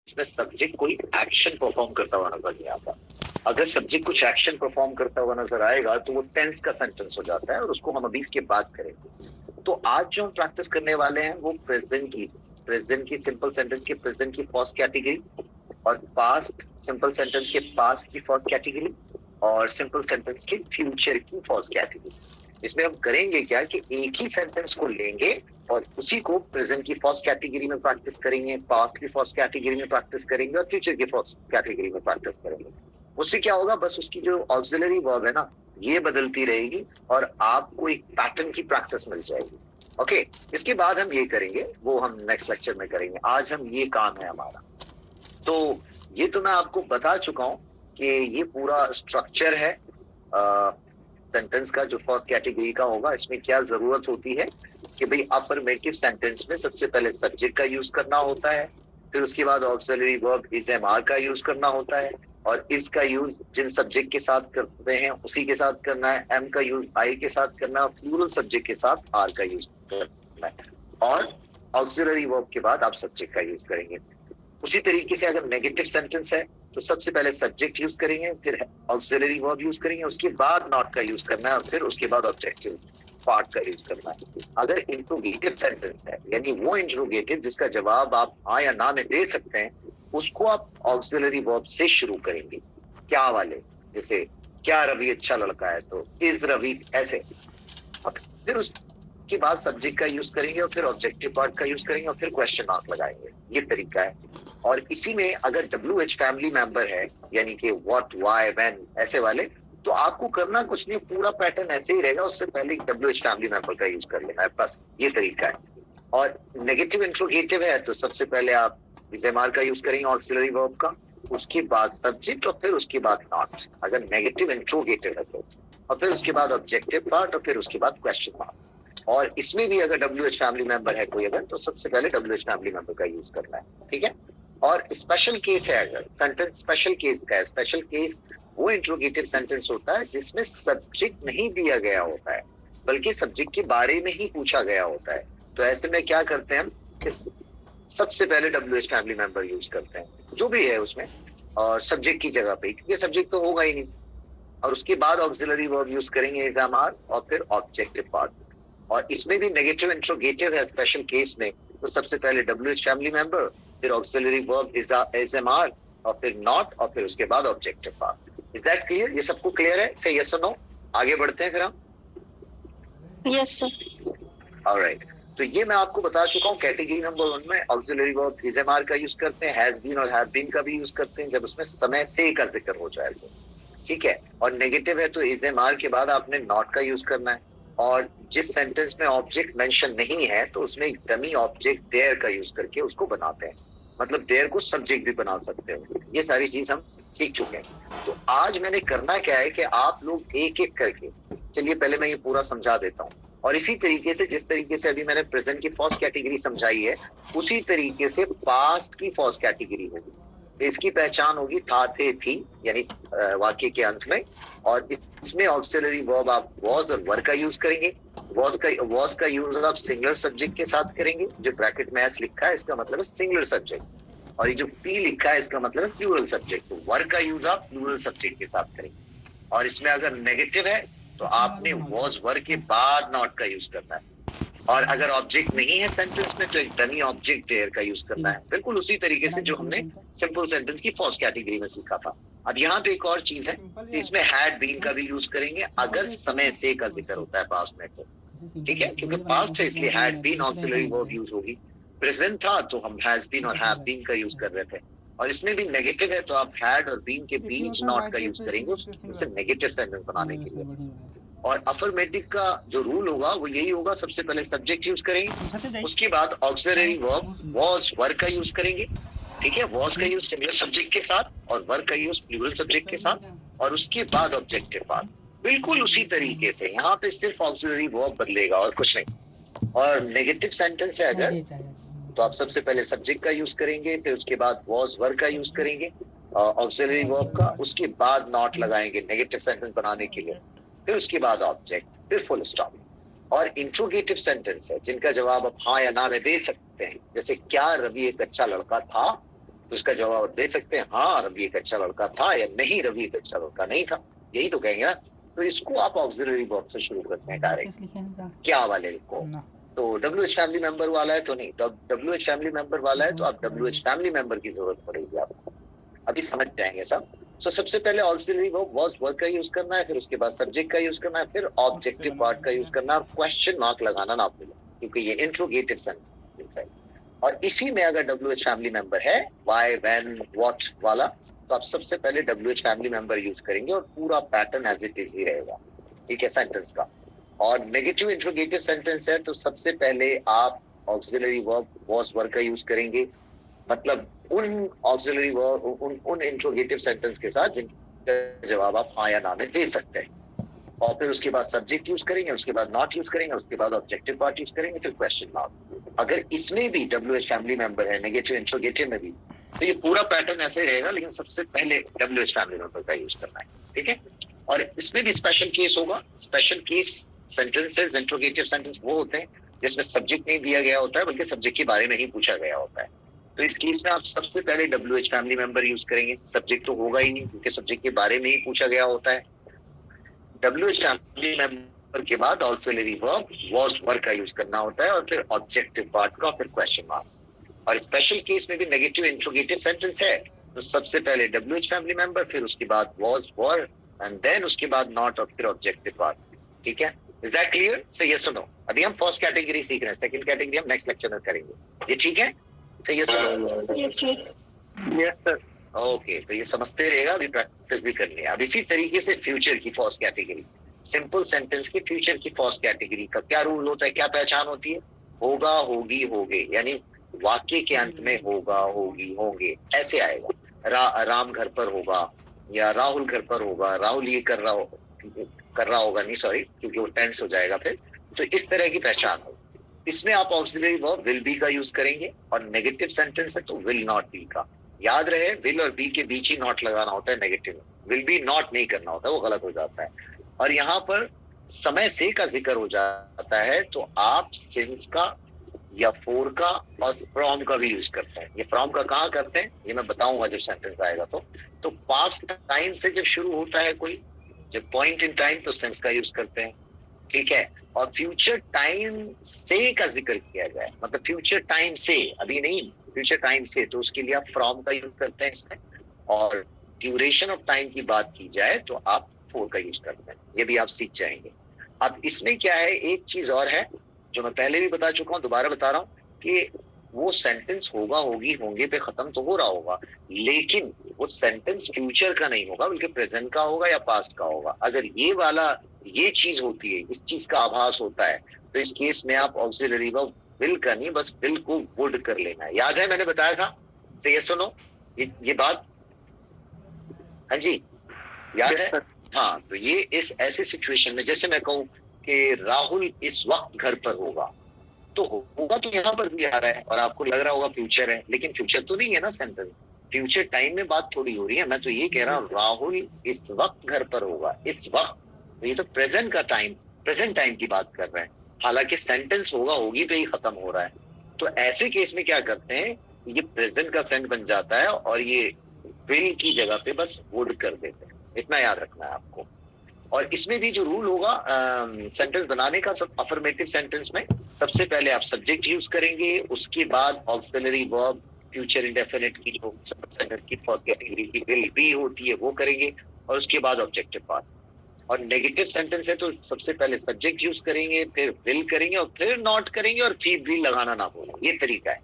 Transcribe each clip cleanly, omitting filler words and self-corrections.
इसमें सब्जेक्ट कोई action perform करता हुआ नजर नहीं आता। अगर सब्जेक्ट कुछ एक्शन परफॉर्म करता हुआ नजर आएगा तो वो टेंस का सेंटेंस हो जाता है और उसको हम अभी इसके बाद करेंगे। तो आज जो हम प्रैक्टिस करने वाले हैं वो प्रेजेंट की सिंपल सेंटेंस के प्रेजेंट की फर्स्ट कैटेगरी, और पास्ट सिंपल सेंटेंस के पास्ट की फर्स्ट कैटेगरी, और सिंपल सेंटेंस के फ्यूचर की फर्स्ट कैटेगरी। इसमें हम करेंगे क्या कि एक ही सेंटेंस को लेंगे और उसी को प्रेजेंट की फर्स्ट कैटेगरी में प्रैक्टिस करेंगे, पास्ट की फर्स्ट कैटेगरी में प्रैक्टिस करेंगे और फ्यूचर की फर्स्ट कैटेगरी में प्रैक्टिस करेंगे। उससे क्या होगा, बस उसकी जो ऑक्सिलरी वर्ब है ना, ये बदलती रहेगी और आपको एक पैटर्न की प्रैक्टिस मिल जाएगी। ओके, इसके बाद हम ये करेंगे, वो हम नेक्स्ट लेक्चर में करेंगे। आज हम ये काम है हमारा। तो ये तो मैं आपको बता चुका हूं कि ये पूरा स्ट्रक्चर है सेंटेंस का जो फर्स्ट कैटेगरी का होगा। इसमें क्या जरूरत होती है कि भाई अफर्मेटिव सेंटेंस में सबसे पहले सब्जेक्ट का यूज करना होता है, फिर उसके बाद auxiliary verb is am are का यूज करना होता है, और इसका यूज जिन सब्जेक्ट के साथ करते हैं उसी के साथ करना है, एम का यूज आई के साथ करना है, प्लूरल सब्जेक्ट के साथ आर का यूज करना है, और ऑक्सिलरी वर्ब के बाद आप सब्जेक्ट का यूज करेंगे। उसी तरीके से अगर नेगेटिव सेंटेंस है तो सबसे पहले सब्जेक्ट यूज करेंगे, फिर ऑक्सिलरी वर्ब यूज करेंगे, उसके बाद नॉट का यूज करना है और फिर उसके बाद ऑब्जेक्टिव पार्ट का यूज करना है। अगर इंट्रोगेटिव सेंटेंस है, यानी वो इंट्रोगेटिव जिसका जवाब आप हाँ या ना में दे सकते हैं, उसको आप ऑक्सिलरी वर्ब से शुरू करेंगे। क्या वाले, जैसे क्या रवि अच्छा लड़का है, तो इज रवि, ऐसे। फिर उसके बाद सब्जेक्ट का यूज करेंगे और फिर ऑब्जेक्टिव पार्ट का यूज करेंगे और फिर क्वेश्चन मार्क लगाएंगे। ये तरीका है। और इसी में अगर WH फैमिली मेंबर है, यानी कि व्हाट, व्हाई, व्हेन, ऐसे वाले, तो आपको करना कुछ नहीं, पूरा पैटर्न ऐसे ही रहेगा। उससे पहले WH फैमिली मेंबर का यूज कर लेना है, बस ये तरीका है। और नेगेटिव इंट्रोगेटिव है तो सबसे पहले आप इजेमार का यूज करेंगे ऑक्सिलरी वर्ब का, उसके बाद सब्जेक्ट और फिर उसके बाद नॉट, अगर नेगेटिव इंट्रोगेटिव है तो, और फिर उसके बाद ऑब्जेक्टिव पार्ट और फिर उसके बाद क्वेश्चन मार्क। और इसमें भी अगर WH फैमिली मेंबर है कोई अगर, तो सबसे पहले WH फैमिली मेंबर का यूज करना है। ठीक है। और स्पेशल केस है, अगर सेंटेंस स्पेशल केस का है, स्पेशल केस वो इंट्रोगेटिव सेंटेंस होता है जिसमें सब्जेक्ट नहीं दिया गया होता है बल्कि सब्जेक्ट के बारे में ही पूछा गया होता है। तो ऐसे में क्या करते हैं हम, सबसे पहले WH फैमिली मेंबर यूज करते हैं जो भी है उसमें, और सब्जेक्ट की जगह पे, क्योंकि सब्जेक्ट तो होगा ही नहीं, और उसके बाद ऑक्सिलरी वर्ब यूज करेंगे इज एम आर और फिर ऑब्जेक्टिव पार्ट। और इसमें भी नेगेटिव इंट्रोगेटिव है स्पेशल केस में, तो सबसे पहले WH फैमिली मेंबर, फिर auxiliary verb is am are और फिर नॉट और फिर उसके बाद objective part. Is that clear? ये सबको क्लियर है? से यस और नो? आगे बढ़ते हैं फिर हम। Yes sir. ऑलराइट, तो ये मैं आपको बता चुका हूँ। कैटेगरी नंबर 1 में auxiliary verb is am are का यूज करते हैं, हैज बीन और हैव बीन का भी यूज करते हैं जब उसमें समय से का जिक्र हो जाए तो। ठीक है। और नेगेटिव है तो इज एम आर के बाद आपने नॉट का यूज करना है। और जिस सेंटेंस में ऑब्जेक्ट मेंशन नहीं है तो उसमें एक डमी ऑब्जेक्ट देयर का यूज करके उसको बनाते हैं, मतलब देयर को सब्जेक्ट भी बना सकते हो। ये सारी चीज हम सीख चुके हैं। तो आज मैंने करना क्या है कि आप लोग एक एक करके, चलिए पहले मैं ये पूरा समझा देता हूँ, और इसी तरीके से जिस तरीके से अभी मैंने प्रेजेंट की फर्स्ट कैटेगरी समझाई है उसी तरीके से पास्ट की फर्स्ट कैटेगरी होगी। इसकी पहचान होगी था, थे, थी, यानी वाक्य के अंत में। और इसमें ऑक्सिलरी वर्ब आप वॉज और वर का यूज करेंगे। वॉज का यूज आप सिंगुलर सब्जेक्ट के साथ करेंगे, जो ब्रैकेट में एस लिखा है इसका मतलब है सिंगुलर सब्जेक्ट, और ये जो पी लिखा है इसका मतलब है प्लूरल सब्जेक्ट। तो वर का यूज आप प्लूरल सब्जेक्ट के साथ करेंगे। और इसमें अगर नेगेटिव है तो आपने वॉज वर के बाद नॉट का यूज करना है। और अगर ऑब्जेक्ट नहीं है सेंटेंस में तो एक डमी ऑब्जेक्ट देयर का यूज करना है, बिल्कुल उसी तरीके से जो हमने सिंपल सेंटेंस की फर्स्ट कैटेगरी में सीखा था। अब यहाँ पे एक और चीज है, इसमें हैड बीन का भी यूज करेंगे अगर समय से का जिक्र होता है पास्ट में तो। ठीक है, क्योंकि पास्ट है इसलिए had been auxiliary verb use होगी। प्रेजेंट था तो हम हैज बीन और हैव बीन का यूज कर रहे थे। और इसमें भी नेगेटिव है तो आप हैड और बीन के बीच नॉट का यूज करेंगे उसे नेगेटिव सेंटेंस बनाने के लिए। और अफर्मेटिव का जो रूल होगा वो यही होगा, सबसे पहले सब्जेक्ट यूज करेंगे, उसके बाद ऑक्सिलरी वर्ब वॉज वर का यूज करेंगे। ठीक है, वॉज का यूज सिंगुलर सब्जेक्ट के साथ और वर का यूज प्लूरल सब्जेक्ट के साथ, और उसके बाद ऑब्जेक्टिव पार्ट। बिल्कुल उसी तरीके से यहाँ पे सिर्फ ऑक्सिलरी वर्ब बदलेगा और कुछ नहीं। और नेगेटिव सेंटेंस है अगर, तो आप सबसे पहले सब्जेक्ट का यूज करेंगे, फिर उसके बाद वॉज वर का यूज करेंगे ऑक्सिलरी वर्ब का, उसके बाद नॉट लगाएंगे नेगेटिव सेंटेंस बनाने के लिए, फिर उसके बाद ऑब्जेक्ट, फिर फुल स्टॉप। और इंट्रोगेटिव सेंटेंस है जिनका जवाब आप हाँ या ना में दे सकते हैं, जैसे क्या रवि एक अच्छा लड़का था, तो इसका जवाब आप दे सकते हैं, हाँ रवि एक अच्छा लड़का था, या नहीं रवि एक अच्छा लड़का नहीं था, यही तो कहेंगे ना। तो इसको आप ऑक्सिलरी वर्ब से शुरू करते हैं डायरेक्ट, क्या वाले को। तो WH फैमिली मेंबर वाला है तो नहीं, WH फैमिली मेंबर वाला है तो आप WH फैमिली मेंबर की जरूरत पड़ेगी आपको, अभी समझ जाएंगे सब। सो सबसे पहले ऑक्सिलरी वर्ब वाज वर्ब का यूज करना है, फिर उसके बाद सब्जेक्ट का यूज करना है, फिर ऑब्जेक्टिव पार्ट का यूज करना है, और क्वेश्चन मार्क लगाना ना भूलें, क्योंकि ये इंट्रोगेटिव सेंटेंस है। और इसी में अगर WH फैमिली मेंबर है, व्हाई, व्हेन, व्हाट वाला, तो आप सबसे पहले WH फैमिली मेंबर यूज करेंगे और पूरा पैटर्न एज इट इज ही रहेगा, ठीक है, सेंटेंस का। और नेगेटिव इंट्रोगेटिव सेंटेंस है तो सबसे पहले आप ऑक्सिलरी वर्ब वाज वर्ब का यूज करेंगे, मतलब उन ऑक्सिलरी वर्ब, उन इंट्रोगेटिव सेंटेंस के साथ जिनका जवाब आप हाँ या ना में दे सकते हैं। और फिर उसके बाद सब्जेक्ट यूज करेंगे, उसके बाद नॉट यूज करेंगे, उसके बाद ऑब्जेक्टिव पार्ट यूज करेंगे, फिर क्वेश्चन मार्क। अगर इसमें भी WH फैमिली मेंबर है, नेगेटिव इंट्रोगेटिव में भी, तो ये पूरा पैटर्न ऐसे रहेगा, लेकिन सबसे पहले WH फैमिली मेंबर का यूज करना है, ठीक है। और इसमें भी स्पेशल केस होगा। Special case sentences, interrogative sentence वो होते हैं जिसमें सब्जेक्ट नहीं दिया गया होता है, बल्कि सब्जेक्ट के बारे में ही पूछा गया होता है। तो इस केस में आप सबसे पहले WH फैमिली मेंबर यूज करेंगे, सब्जेक्ट तो होगा ही नहीं क्योंकि सब्जेक्ट के बारे में ही पूछा गया होता है। WH फैमिली मेंबर के बाद ऑक्सिलरी वर्ब वाज वर्ब का यूज करना होता है, और फिर ऑब्जेक्टिव पार्ट का, फिर क्वेश्चन मार्क। और स्पेशल केस में भी नेगेटिव इंट्रोगेटिव सेंटेंस है तो सबसे पहले WH फैमिली मेंबर, फिर उसके बाद वाज वर्ब, एंड देन उसके बाद नॉट, और फिर ऑब्जेक्टिव पार्ट, ठीक है। Is that clear? So yes और नो? अभी हम फर्स्ट कैटेगरी सीख रहे हैं, सेकंड कैटेगरी हम नेक्स्ट लेक्चर में करेंगे, ये ठीक है? सो यस और नो? Yes sir. ओके, तो ये समझते रहेगा, अभी प्रैक्टिस भी करनी है। अब इसी तरीके से फ्यूचर की फर्स्ट कैटेगरी, सिंपल सेंटेंस की फ्यूचर की फर्स्ट कैटेगरी का क्या रूल होता है, क्या पहचान होती है? होगा, होगी, होगे, यानी वाक्य के अंत में होगा, होगी, होंगे ऐसे आएगा। राम घर पर होगा, या राहुल घर पर होगा, राहुल ये कर रहा होगा, नहीं सॉरी, क्योंकि वो टेंस हो जाएगा फिर। तो इस तरह की पहचान हो। इसमें आप ऑक्सिलरी वर्ब विल बी का यूज करेंगे, और नेगेटिव सेंटेंस है तो विल नॉट बी का। याद रहे, विल और बी के बीच ही नॉट लगाना होता है नेगेटिव में, विल बी नॉट नहीं करना होता है, वो गलत हो जाता है। और यहाँ पर समय से का जिक्र हो जाता है तो आप सिंस का या फोर का और फ्रॉम का भी यूज करते हैं। ये फ्रॉम का कहाँ करते हैं ये मैं बताऊंगा जब सेंटेंस आएगा। तो पास्ट टाइम से जब शुरू होता है कोई, जब पॉइंट इन टाइम, तो सेंस का यूज करते हैं, ठीक है। और फ्यूचर टाइम से का जिक्र किया जाए, मतलब फ्यूचर टाइम से, अभी नहीं, फ्यूचर टाइम से, तो उसके लिए आप फ्रॉम का यूज करते हैं इसमें। और ड्यूरेशन ऑफ टाइम की बात की जाए तो आप फोर का यूज करते हैं, ये भी आप सीख जाएंगे। अब इसमें क्या है, एक चीज और है जो मैं पहले भी बता चुका हूँ, दोबारा बता रहा हूँ कि वो सेंटेंस होगा, होगी, होंगे पे खत्म तो हो रहा होगा, लेकिन वो सेंटेंस फ्यूचर का नहीं होगा, बल्कि प्रेजेंट का होगा या पास्ट का होगा। अगर ये चीज होती है, इस चीज का आभास होता है, तो इस केस में आप ऑक्सिलरी वर्ब विल का नहीं, बस विल को वुड कर लेना है। याद है मैंने बताया था? तो ये सुनो, ये बात, हाँ जी याद है? हाँ, तो ये इस ऐसे सिचुएशन में, जैसे मैं कहूँ कि राहुल इस वक्त घर पर होगा, तो होगा तो यहाँ पर भी आ रहा है और आपको लग रहा होगा फ्यूचर है, लेकिन फ्यूचर तो नहीं है ना सेंटेंस, फ्यूचर टाइम में बात थोड़ी हो रही है। मैं तो ये कह रहा हूँ राहुल इस वक्त घर पर होगा, इस वक्त, तो ये तो प्रेजेंट का टाइम, प्रेजेंट टाइम की बात कर रहे हैं, हालांकि सेंटेंस होगा, होगी पे ही खत्म हो रहा है। तो ऐसे केस में क्या करते हैं, ये प्रेजेंट का सेंट बन जाता है और ये विल की जगह पे बस वुड कर देते हैं, इतना याद रखना है आपको। और इसमें भी जो रूल होगा सेंटेंस बनाने का, सब अफर्मेटिव सेंटेंस में सबसे पहले आप सब्जेक्ट यूज करेंगे, उसके बाद ऑक्सिलरी वर्ब फ्यूचर इंडेफिनिट की जो सेंटेंस की फर्स्ट कैटेगरी की विल बी होती है वो करेंगे, और उसके बाद ऑब्जेक्टिव पार्ट। और नेगेटिव सेंटेंस है तो सबसे पहले सब्जेक्ट यूज करेंगे, फिर विल करेंगे, और फिर नॉट करेंगे, और फिर भी लगाना ना भूलें, ये तरीका है।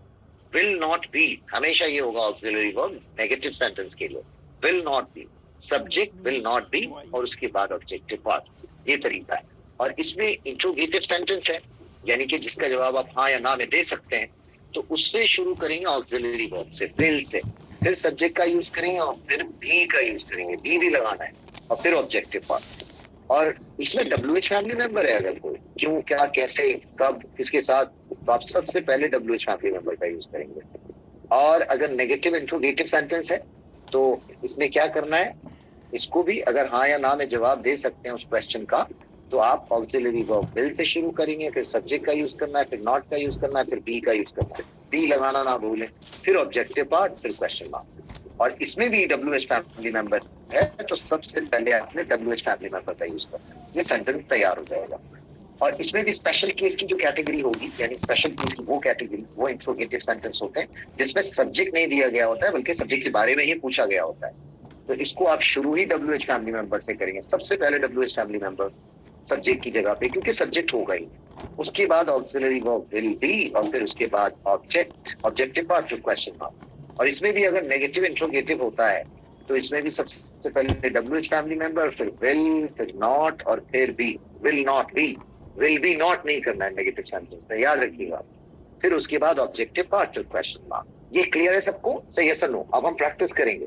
विल नॉट बी हमेशा ये होगा ऑक्सिलरी वर्ब नेगेटिव सेंटेंस के लिए, will not B, subject will not B, और उसके बाद ऑब्जेक्टिव पार्ट, ये तरीका है। और इसमें इंट्रोगेटिव सेंटेंस है, यानी कि जिसका जवाब आप हाँ या ना में दे सकते हैं, तो उससे शुरू करेंगे ऑक्सिलरी वर्ब से, विल से, फिर सब्जेक्ट का यूज करेंगे, और फिर बी का यूज करेंगे, बी भी लगाना है, और फिर ऑब्जेक्टिव पार्ट। और इसमें WH फैमिली मेंबर है अगर कोई, क्यों, क्या, कैसे, कब, किसके साथ, तो आप सबसे पहले WH फैमिली मेंबर का यूज करेंगे। और अगर नेगेटिव इंट्रोगेटिव सेंटेंस है तो इसमें क्या करना है, इसको भी अगर हाँ या ना में जवाब दे सकते हैं उस क्वेश्चन का, तो आप ऑक्सिलरी वर्ब विल से शुरू करेंगे, फिर सब्जेक्ट का यूज करना है, फिर नॉट का यूज करना है, फिर बी का यूज करना है। बी लगाना ना भूलें, फिर ऑब्जेक्टिव पार्ट, फिर क्वेश्चन मार्क। और इसमें भी WH फैमिली मेंबर है तो सबसे पहले आपने WH फैमिली मेंबर का यूज करना है, ये सेंटेंस तैयार हो जाएगा। और इसमें भी स्पेशल केस की जो कैटेगरी होगी, यानी स्पेशल केस की वो कैटेगरी, वो इंट्रोगेटिव सेंटेंस होते हैं जिसमें सब्जेक्ट नहीं दिया गया होता है बल्कि सब्जेक्ट के बारे में ही पूछा गया होता है। तो इसको आप शुरू ही WH फैमिली मेंबर से करेंगे। सबसे पहले WH फैमिली मेंबर सब्जेक्ट की जगह पे, क्योंकि सब्जेक्ट होगा ही। उसके बाद ऑक्सिलरी वर्ब विल बी, और फिर उसके बाद ऑब्जेक्ट, ऑब्जेक्टिव पार्ट, फिर क्वेश्चन मार्क। और इसमें भी अगर नेगेटिव इंट्रोगेटिव होता है तो इसमें भी सबसे पहले WH फैमिली मेंबर, फिर विल, फिर नॉट, और फिर be. Will not be, will be not नहीं करना है नेगेटिव सेंटेंस में, याद रखिएगा। फिर उसके बाद ऑब्जेक्टिव पार्ट, फिर क्वेश्चन मार्क। ये क्लियर है सबको? सही है सर? नो, अब हम प्रैक्टिस करेंगे।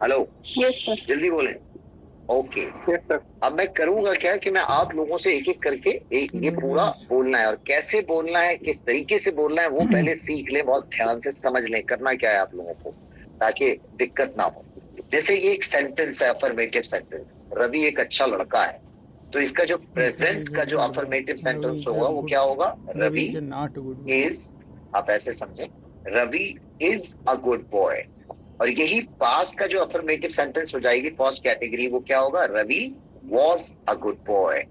Hello, yes sir. जल्दी बोलें। Okay, yes sir. अब मैं करूंगा क्या कि मैं आप लोगों से एक एक करके ये पूरा बोलना है, और कैसे बोलना है, किस तरीके से बोलना है, वो पहले सीख लें, बहुत ध्यान से समझ लें करना क्या है आप लोगों को, ताकि दिक्कत ना हो। जैसे ये एक सेंटेंस है, अफर्मेटिव सेंटेंस, रवि एक अच्छा लड़का है, तो इसका जो प्रेजेंट का जो अफर्मेटिव सेंटेंस होगा वो क्या होगा? रवि इज, आप ऐसे समझें, Ravi is a good boy. और यही पास्ट का जो अफर्मेटिव सेंटेंस हो जाएगी, फर्स्ट कैटेगरी, वो क्या होगा? Ravi was a good boy.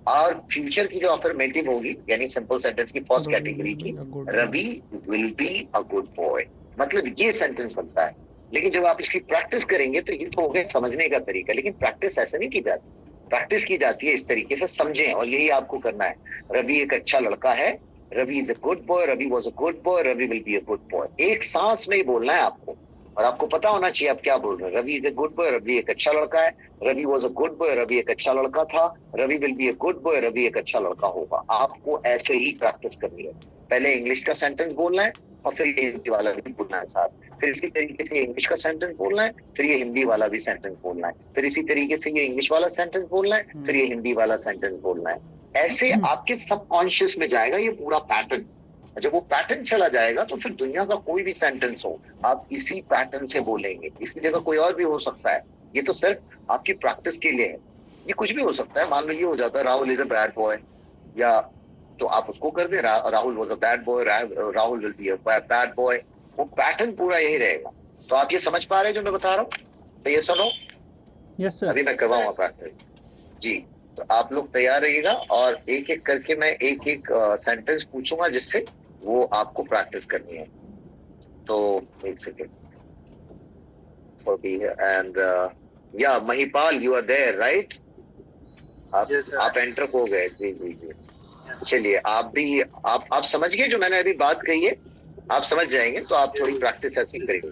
और फ्यूचर की जो अफर्मेटिव होगी, यानी सिंपल सेंटेंस की फर्स्ट कैटेगरी की, Ravi will be a good boy. मतलब ये सेंटेंस बनता है। लेकिन जब आप इसकी प्रैक्टिस करेंगे तो ये तो हो गया समझने का तरीका, लेकिन प्रैक्टिस ऐसे नहीं की जाती। प्रैक्टिस की जाती है इस तरीके से, समझें, और यही आपको करना है। रवि एक अच्छा लड़का है, Ravi is a good boy, Ravi was a good boy, Ravi will be a good boy. एक सांस में ही बोलना है आपको, और आपको पता होना चाहिए आप क्या बोल रहे हैं। Ravi is a good boy, Ravi एक अच्छा लड़का है, Ravi was a good boy, Ravi एक अच्छा लड़का था, Ravi will be a good boy, Ravi एक अच्छा लड़का होगा। आपको ऐसे ही प्रैक्टिस करनी है। पहले इंग्लिश का सेंटेंस बोलना है, और फिर ये हिंदी वाला भी बोलना है साथ। फिर इसी तरीके से इंग्लिश का सेंटेंस बोलना है, फिर ये हिंदी वाला भी सेंटेंस बोलना है, फिर इसी तरीके से ये इंग्लिश वाला सेंटेंस बोलना है, फिर ये हिंदी वाला सेंटेंस बोलना है। ऐसे आपके सबकॉन्शियस में जाएगा ये पूरा पैटर्न। जब वो पैटर्न चला जाएगा तो फिर दुनिया का कोई भी सेंटेंस हो, आप इसी पैटर्न से बोलेंगे। इसकी जगह कोई और भी हो सकता है, ये तो सिर्फ आपकी प्रैक्टिस के लिए है। ये कुछ भी हो सकता है। मान लो ये हो जाता है, Rahul is a bad boy, या तो आप उसको कर दे, Rahul was a bad boy, Rahul will be a bad boy. वो पैटर्न पूरा यही रहेगा। तो आप ये समझ पा रहे हैं जो मैं बता रहा हूँ? तो ये सुनो, यस सर। अभी मैं करवाऊंगा प्रैक्टिस जी। तो आप लोग तैयार रहिएगा, और एक एक करके मैं एक एक सेंटेंस पूछूंगा जिससे वो आपको प्रैक्टिस करनी है। तो एक सेकेंड, एंड या Mahipal, you are there right? आप एंटर हो गए? जी जी जी। चलिए, आप भी आप समझ गए जो मैंने अभी बात कही है? आप समझ जाएंगे तो आप थोड़ी प्रैक्टिस ऐसी करेंगे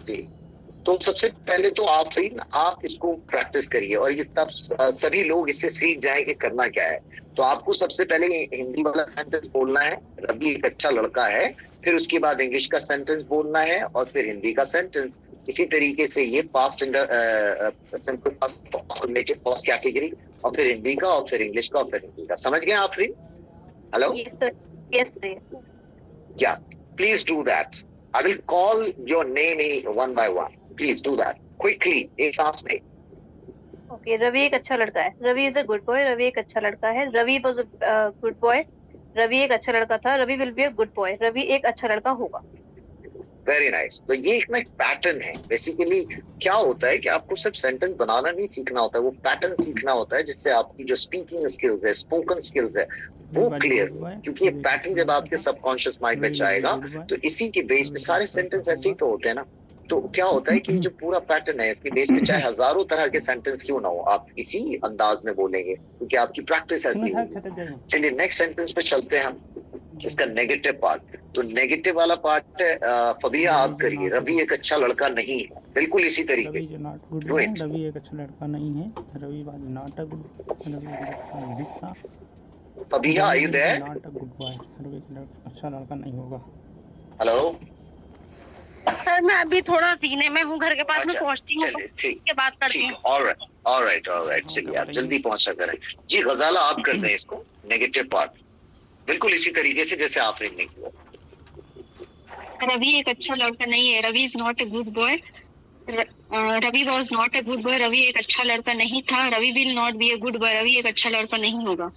जी। तो सबसे पहले तो आप इसको प्रैक्टिस करिए, और ये तब सभी लोग इससे सीख जाएं कि करना क्या है। तो आपको सबसे पहले हिंदी वाला सेंटेंस बोलना है, रवि एक अच्छा लड़का है। फिर उसके बाद इंग्लिश का सेंटेंस बोलना है, और फिर हिंदी का सेंटेंस। इसी तरीके से ये past simple past alternative first category, और फिर हिंदी का, और फिर इंग्लिश का, और फिर हिंदी का। समझ गए आप? Hello? Yes sir. Yes sir. Yeah, please do that. I will call your name one by one. Please do that quickly. एक सांस में। ओके, रवि एक अच्छा लड़का है, Ravi is a good boy, Ravi एक अच्छा लड़का है, Ravi was a good boy, Ravi एक अच्छा लड़का था, Ravi will be a good boy, Ravi एक अच्छा लड़का होगा। Very nice. तो ये एक पैटर्न है। बेसिकली क्या होता है कि आपको सिर्फ सेंटेंस बनाना नहीं सीखना होता है, वो पैटर्न सीखना होता है, जिससे आपकी जो स्पीकिंग स्किल्स है, स्पोकन स्किल्स है, वो क्लियर हो। क्योंकि ये पैटर्न जब आपके सबकॉन्शियस माइंड में जाएगा तो इसी के बेस पे सारे सेंटेंस ऐसे ही तो होते हैं ना। तो क्या होता है कि जो पूरा पैटर्न है, इसके बेस पे चाहे हजारों तरह के सेंटेंस क्यों ना हो, आप इसी अंदाज में बोलेंगे, क्योंकि आपकी प्रैक्टिस ऐसी है। चलिए नेक्स्ट सेंटेंस पे चलते हैं हम, इसका नेगेटिव पार्ट। तो नेगेटिव वाला पार्ट है, फबिया आप करिए, रवि एक अच्छा लड़का नहीं है। बिल्कुल इसी तरीके से। रवि एक अच्छा लड़का नहीं है, Ravi was not a good, Fabiya are you there? Not a good boy, Ravi अच्छा लड़का नहीं होगा। हेलो सर, मैं अभी थोड़ा सीने में हूँ, घर के पास में पहुँचती हूँ, चलिए ठीक के बात करती हूँ। ऑलराइट। चलिए आप जल्दी पहुंचा करें जी। गजाला आप कर दें इसको, नेगेटिव पार्ट बिल्कुल इसी तरीके से जैसे आपने नहीं किया। रवि एक अच्छा लड़का नहीं है, Ravi is not a good boy, Ravi was not a good boy, Ravi एक अच्छा लड़का नहीं था, Ravi will not be a good boy, Ravi एक अच्छा लड़का नहीं होगा।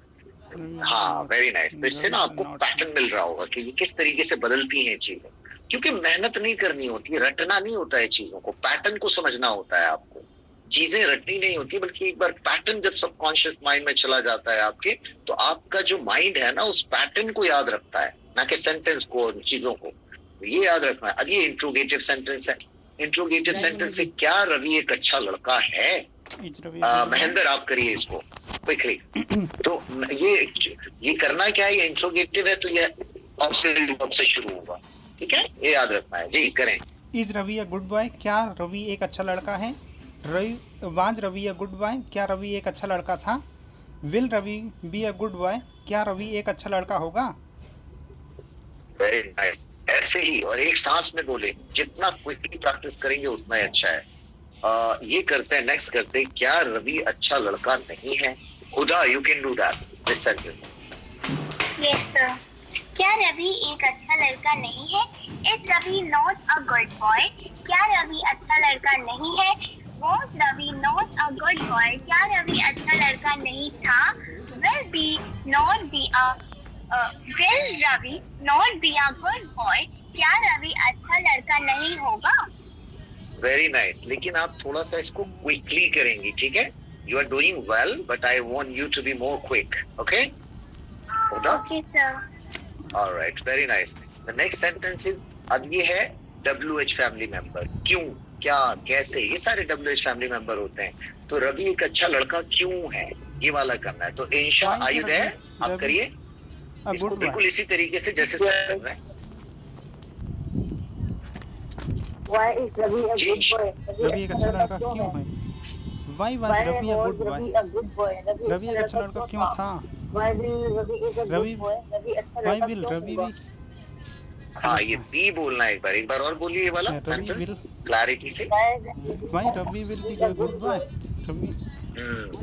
हाँ वेरी नाइस। तो इससे ना आपको पैटर्न मिल रहा होगा कि ये किस तरीके से बदलती हैं चीजें, क्योंकि मेहनत नहीं करनी होती है, रटना नहीं होता है चीजों को, पैटर्न को समझना होता है आपको। चीजें रटनी नहीं होती, बल्कि एक बार पैटर्न जब सबकॉन्शियस माइंड में चला जाता है आपके, तो आपका जो माइंड है ना उस पैटर्न को याद रखता है, ना कि सेंटेंस को और चीजों को। तो ये याद रखना है। अब ये इंट्रोगेटिव सेंटेंस है। इंट्रोगेटिव सेंटेंस से क्या रवि एक अच्छा लड़का है? महेंद्र आप करिए इसको क्विकली। तो ये करना क्या है, ये इंट्रोगेटिव है, तो ये ऑक्सिलरी वर्ब से शुरू होगा, ठीक है, ये याद रखना है जी। करें। Is Ravi a good boy? क्या रवि एक अच्छा लड़का है? Was Ravi a good boy? क्या रवि एक अच्छा लड़का था? Will Ravi be a good boy? क्या रवि एक अच्छा लड़का होगा? Very nice. ऐसे ही और एक सांस में बोले, जितना क्विकली प्रैक्टिस करेंगे उतना ही अच्छा है। ये करते हैं, नेक्स्ट करते हैं, क्या रवि अच्छा लड़का नहीं है? Huda, you can do that this sentence. Yes sir. क्या रवि एक अच्छा लड़का नहीं है? Is Ravi not a good boy? क्या रवि अच्छा लड़का नहीं है? Was Ravi not a good boy? क्या रवि अच्छा लड़का नहीं था? Will Ravi not be a good boy? क्या रवि अच्छा लड़का नहीं होगा? Very nice. लेकिन आप थोड़ा सा इसको क्विकली करेंगे, ठीक है? You are doing well, but I want you to be more quick, okay? Okay sir. Alright, very nice. The next sentence is, अब ये है WH फैमिली मेंबर। क्यों, क्या, कैसे, ये सारे WH फैमिली मेंबर होते हैं। तो रवि एक अच्छा लड़का क्यों है, ये वाला करना है। तो इंशा आयु है, आप करिए इसको बिल्कुल इसी तरीके से जैसे सर कर रहे हैं। Why is Ravi a good boy? Ravi एक अच्छा लड़का क्यों है? Why was Ravi a good boy? a good boy? Ravi एक अच्छा लड़का क्यों था? Why will Ravi is a Ravi good boy? Ravi अच्छा वाई लड़का विल क्यों रवि होगा? बी? हाँ, ये बी बोलना है, एक बार और बोलिए ये वाला रवि सेंटेंस विल क्लैरिटी से। Why Ravi will be a good boy? Ravi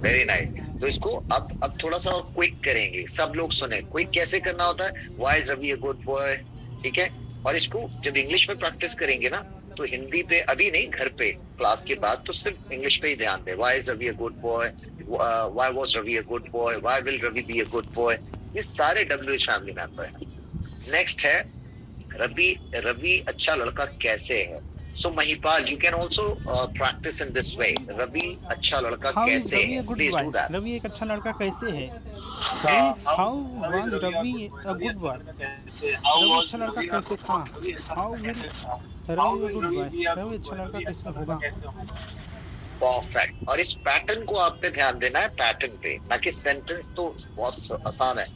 very nice. तो इसको अब थोड़ा सा और क्विक करेंगे, सब लोग सुने। क्विक कैसे करना होता है? Why is Ravi a good boy, ठीक है? और इसको जब इंग्लिश में प्रैक्टिस करेंगे ना, तो हिंदी पे अभी नहीं, घर पे क्लास के बाद तो सिर्फ इंग्लिश पे ही ध्यान दें। Why is Ravi a good boy, why was Ravi a good boy, why will Ravi be a good boy, ये सारे WH फैमिली मेंबर हैं। नेक्स्ट है रवि अच्छा लड़का कैसे है? So Mahipal, you can also practise in this way. Ravi अच्छा लड़का हाउ इज कैसे रवि है? A good please do boy? That. Ravi एक अच्छा लड़का कैसे है? How was Ravi a good boy? Ravi अच्छा लड़का कैसे था? How will Ravi a good boy? Ravi अच्छा लड़का कैसे होगा? परफेक्ट। और इस पैटर्न को आप पे ध्यान देना है, पैटर्न पे, ना कि सेंटेंस तो बहुत आसान है,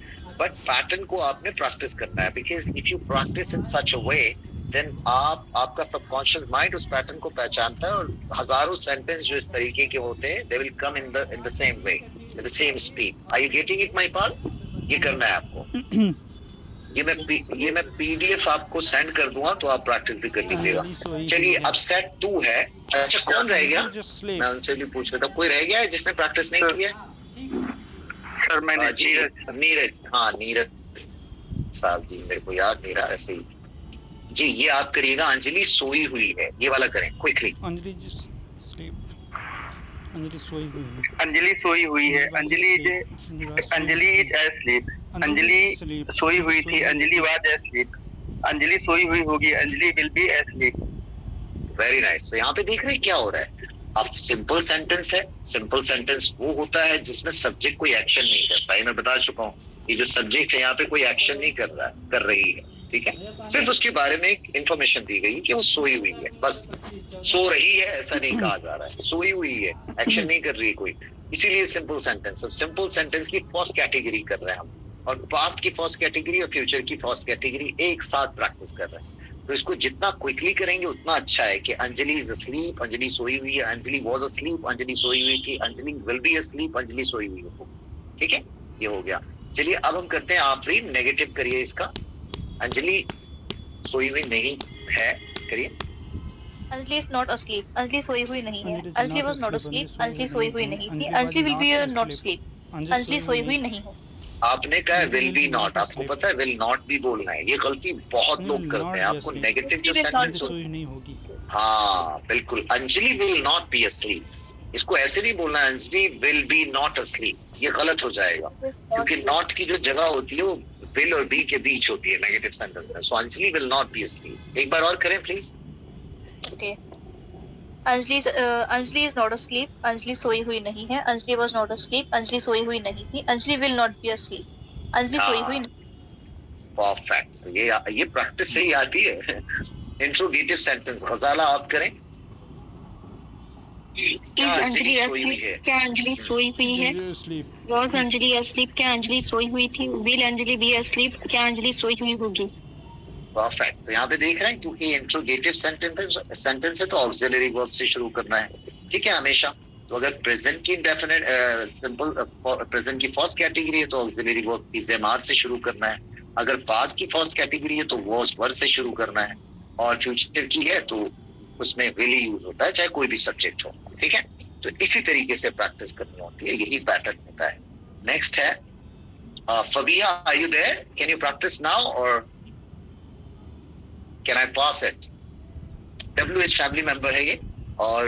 बट पैटर्न को आपने प्रैक्टिस करना है। Because if you practice in such a way, then आपका सबकॉन्शियस माइंड उस पैटर्न को पहचानता है, और हजारों सेंटेंस जो इस तरीके के होते हैं, they will come in the same way, in the same speed. Are you getting it Mahipal? ये करना है आपको। ये मैं PDF आपको सेंड कर दूंगा, तो आप प्रैक्टिस भी कर लीजिएगा। चलिए, अब सेट 2 है। अच्छा, कौन रह गया? मैं उनसे भी पूछ रहा था, कोई रह गया है जिसने प्रैक्टिस नहीं की है? सर मैंने नीरज, हाँ नीरज साहब जी, मेरे को याद नहीं रहा ऐसे ही जी। ये आप करिएगा, अंजलि सोई हुई है, ये वाला करें क्विकली। अंजलि सोई हुई है। अंजलि सोई हुई है। Anjali is asleep. अंजलि सोई हुई थी। Anjali was asleep. अंजलि सोई हुई होगी। Anjali will be asleep. Very nice. तो यहाँ पे देख रहे हैं क्या हो रहा है? अब सिंपल सेंटेंस है। सिंपल सेंटेंस वो होता है जिसमें सब्जेक्ट कोई एक्शन नहीं करता है। मैं बता चुका हूँ, ये जो सब्जेक्ट है यहाँ पे कोई एक्शन नहीं कर रही है, ठीक है? सिर्फ उसके बारे में एक इंफॉर्मेशन दी गई कि वो सोई हुई है, बस सो रही है ऐसा नहीं कहा जा रहा है, सोई हुई है, एक्शन नहीं कर रही है कोई, इसीलिए सिंपल सेंटेंस। सिंपल सेंटेंस की फर्स्ट कैटेगरी कर रहे हैं हम, और पास्ट की फर्स्ट कैटेगरी और फ्यूचर की फर्स्ट कैटेगरी एक साथ प्रैक्टिस कर रहे हैं। तो इसको जितना क्विकली करेंगे उतना अच्छा है कि अंजलि इज अस्लीप, अंजलि सोई हुई है, अंजलि वाज अस्लीप, अंजलि सोई हुई थी, Anjali will be asleep, Anjali सोई हुई है। ठीक है, ये हो गया। चलिए अब हम करते हैं आखिरी, नेगेटिव करिए इसका। अंजलि सोई हुई नहीं है, करिए। Anjali is not asleep. Anjali सोई हुई नहीं है. Anjali was not asleep. Anjali सोई हुई नहीं थी. Anjali will be not asleep. Anjali सोई हुई नहीं है. आपने कहा विल बी नॉट, आपको पता है विल नॉट भी बोलना है, ये गलती बहुत लोग करते हैं। आपको नेगेटिव जो सेंटेंस सोई नहीं होगी। हाँ बिल्कुल, Anjali will not B asleep, इसको ऐसे नहीं बोलना Anjali will be not asleep, ये गलत हो जाएगा क्योंकि नॉट की जो जगह होती है वो विल और बी के बीच होती है नेगेटिव सेंटेंस में. So Anjali will not be asleep. एक बार और करें please. Okay. Anjali is not asleep. Anjali सोई हुई नहीं है. Anjali was not asleep. Anjali सोई हुई नहीं थी. Anjali will not be asleep. Anjali सोई हुई नहीं. परफेक्ट. ये प्रैक्टिस से ही आती है. इंट्रोगेटिव सेंटेंस गजाला आप करें. क्या अंजलि सोई हुई है? क्या अंजलि सोई हुई है? Sleep. Was Anjali asleep? क्या अंजलि सोई हुई थी? Will Anjali be asleep? क्या अंजलि सोई हुई होगी? परफेक्ट. तो यहाँ पे देख रहे हैं क्योंकि इंट्रोगेटिव सेंटेंस है तो ऑक्सिलरी वर्ब से शुरू करना है. ठीक है हमेशा. तो अगर प्रेजेंट की डेफिनेट सिंपल प्रेजेंट की फर्स्ट कैटेगरी है तो ऑक्सिलरी वर्ब इज़ से शुरू करना है. अगर पास्ट की फर्स्ट कैटेगरी है तो वाज वर से शुरू करना है. और फ्यूचर की है तो उसमें विल ही यूज होता है चाहे कोई भी सब्जेक्ट हो. ठीक है. तो इसी तरीके से प्रैक्टिस करनी होती है. यही पैटर्न होता है. नेक्स्ट है Fabia. Are you there? Can you practise now और can I pass it? WH family member है ये. और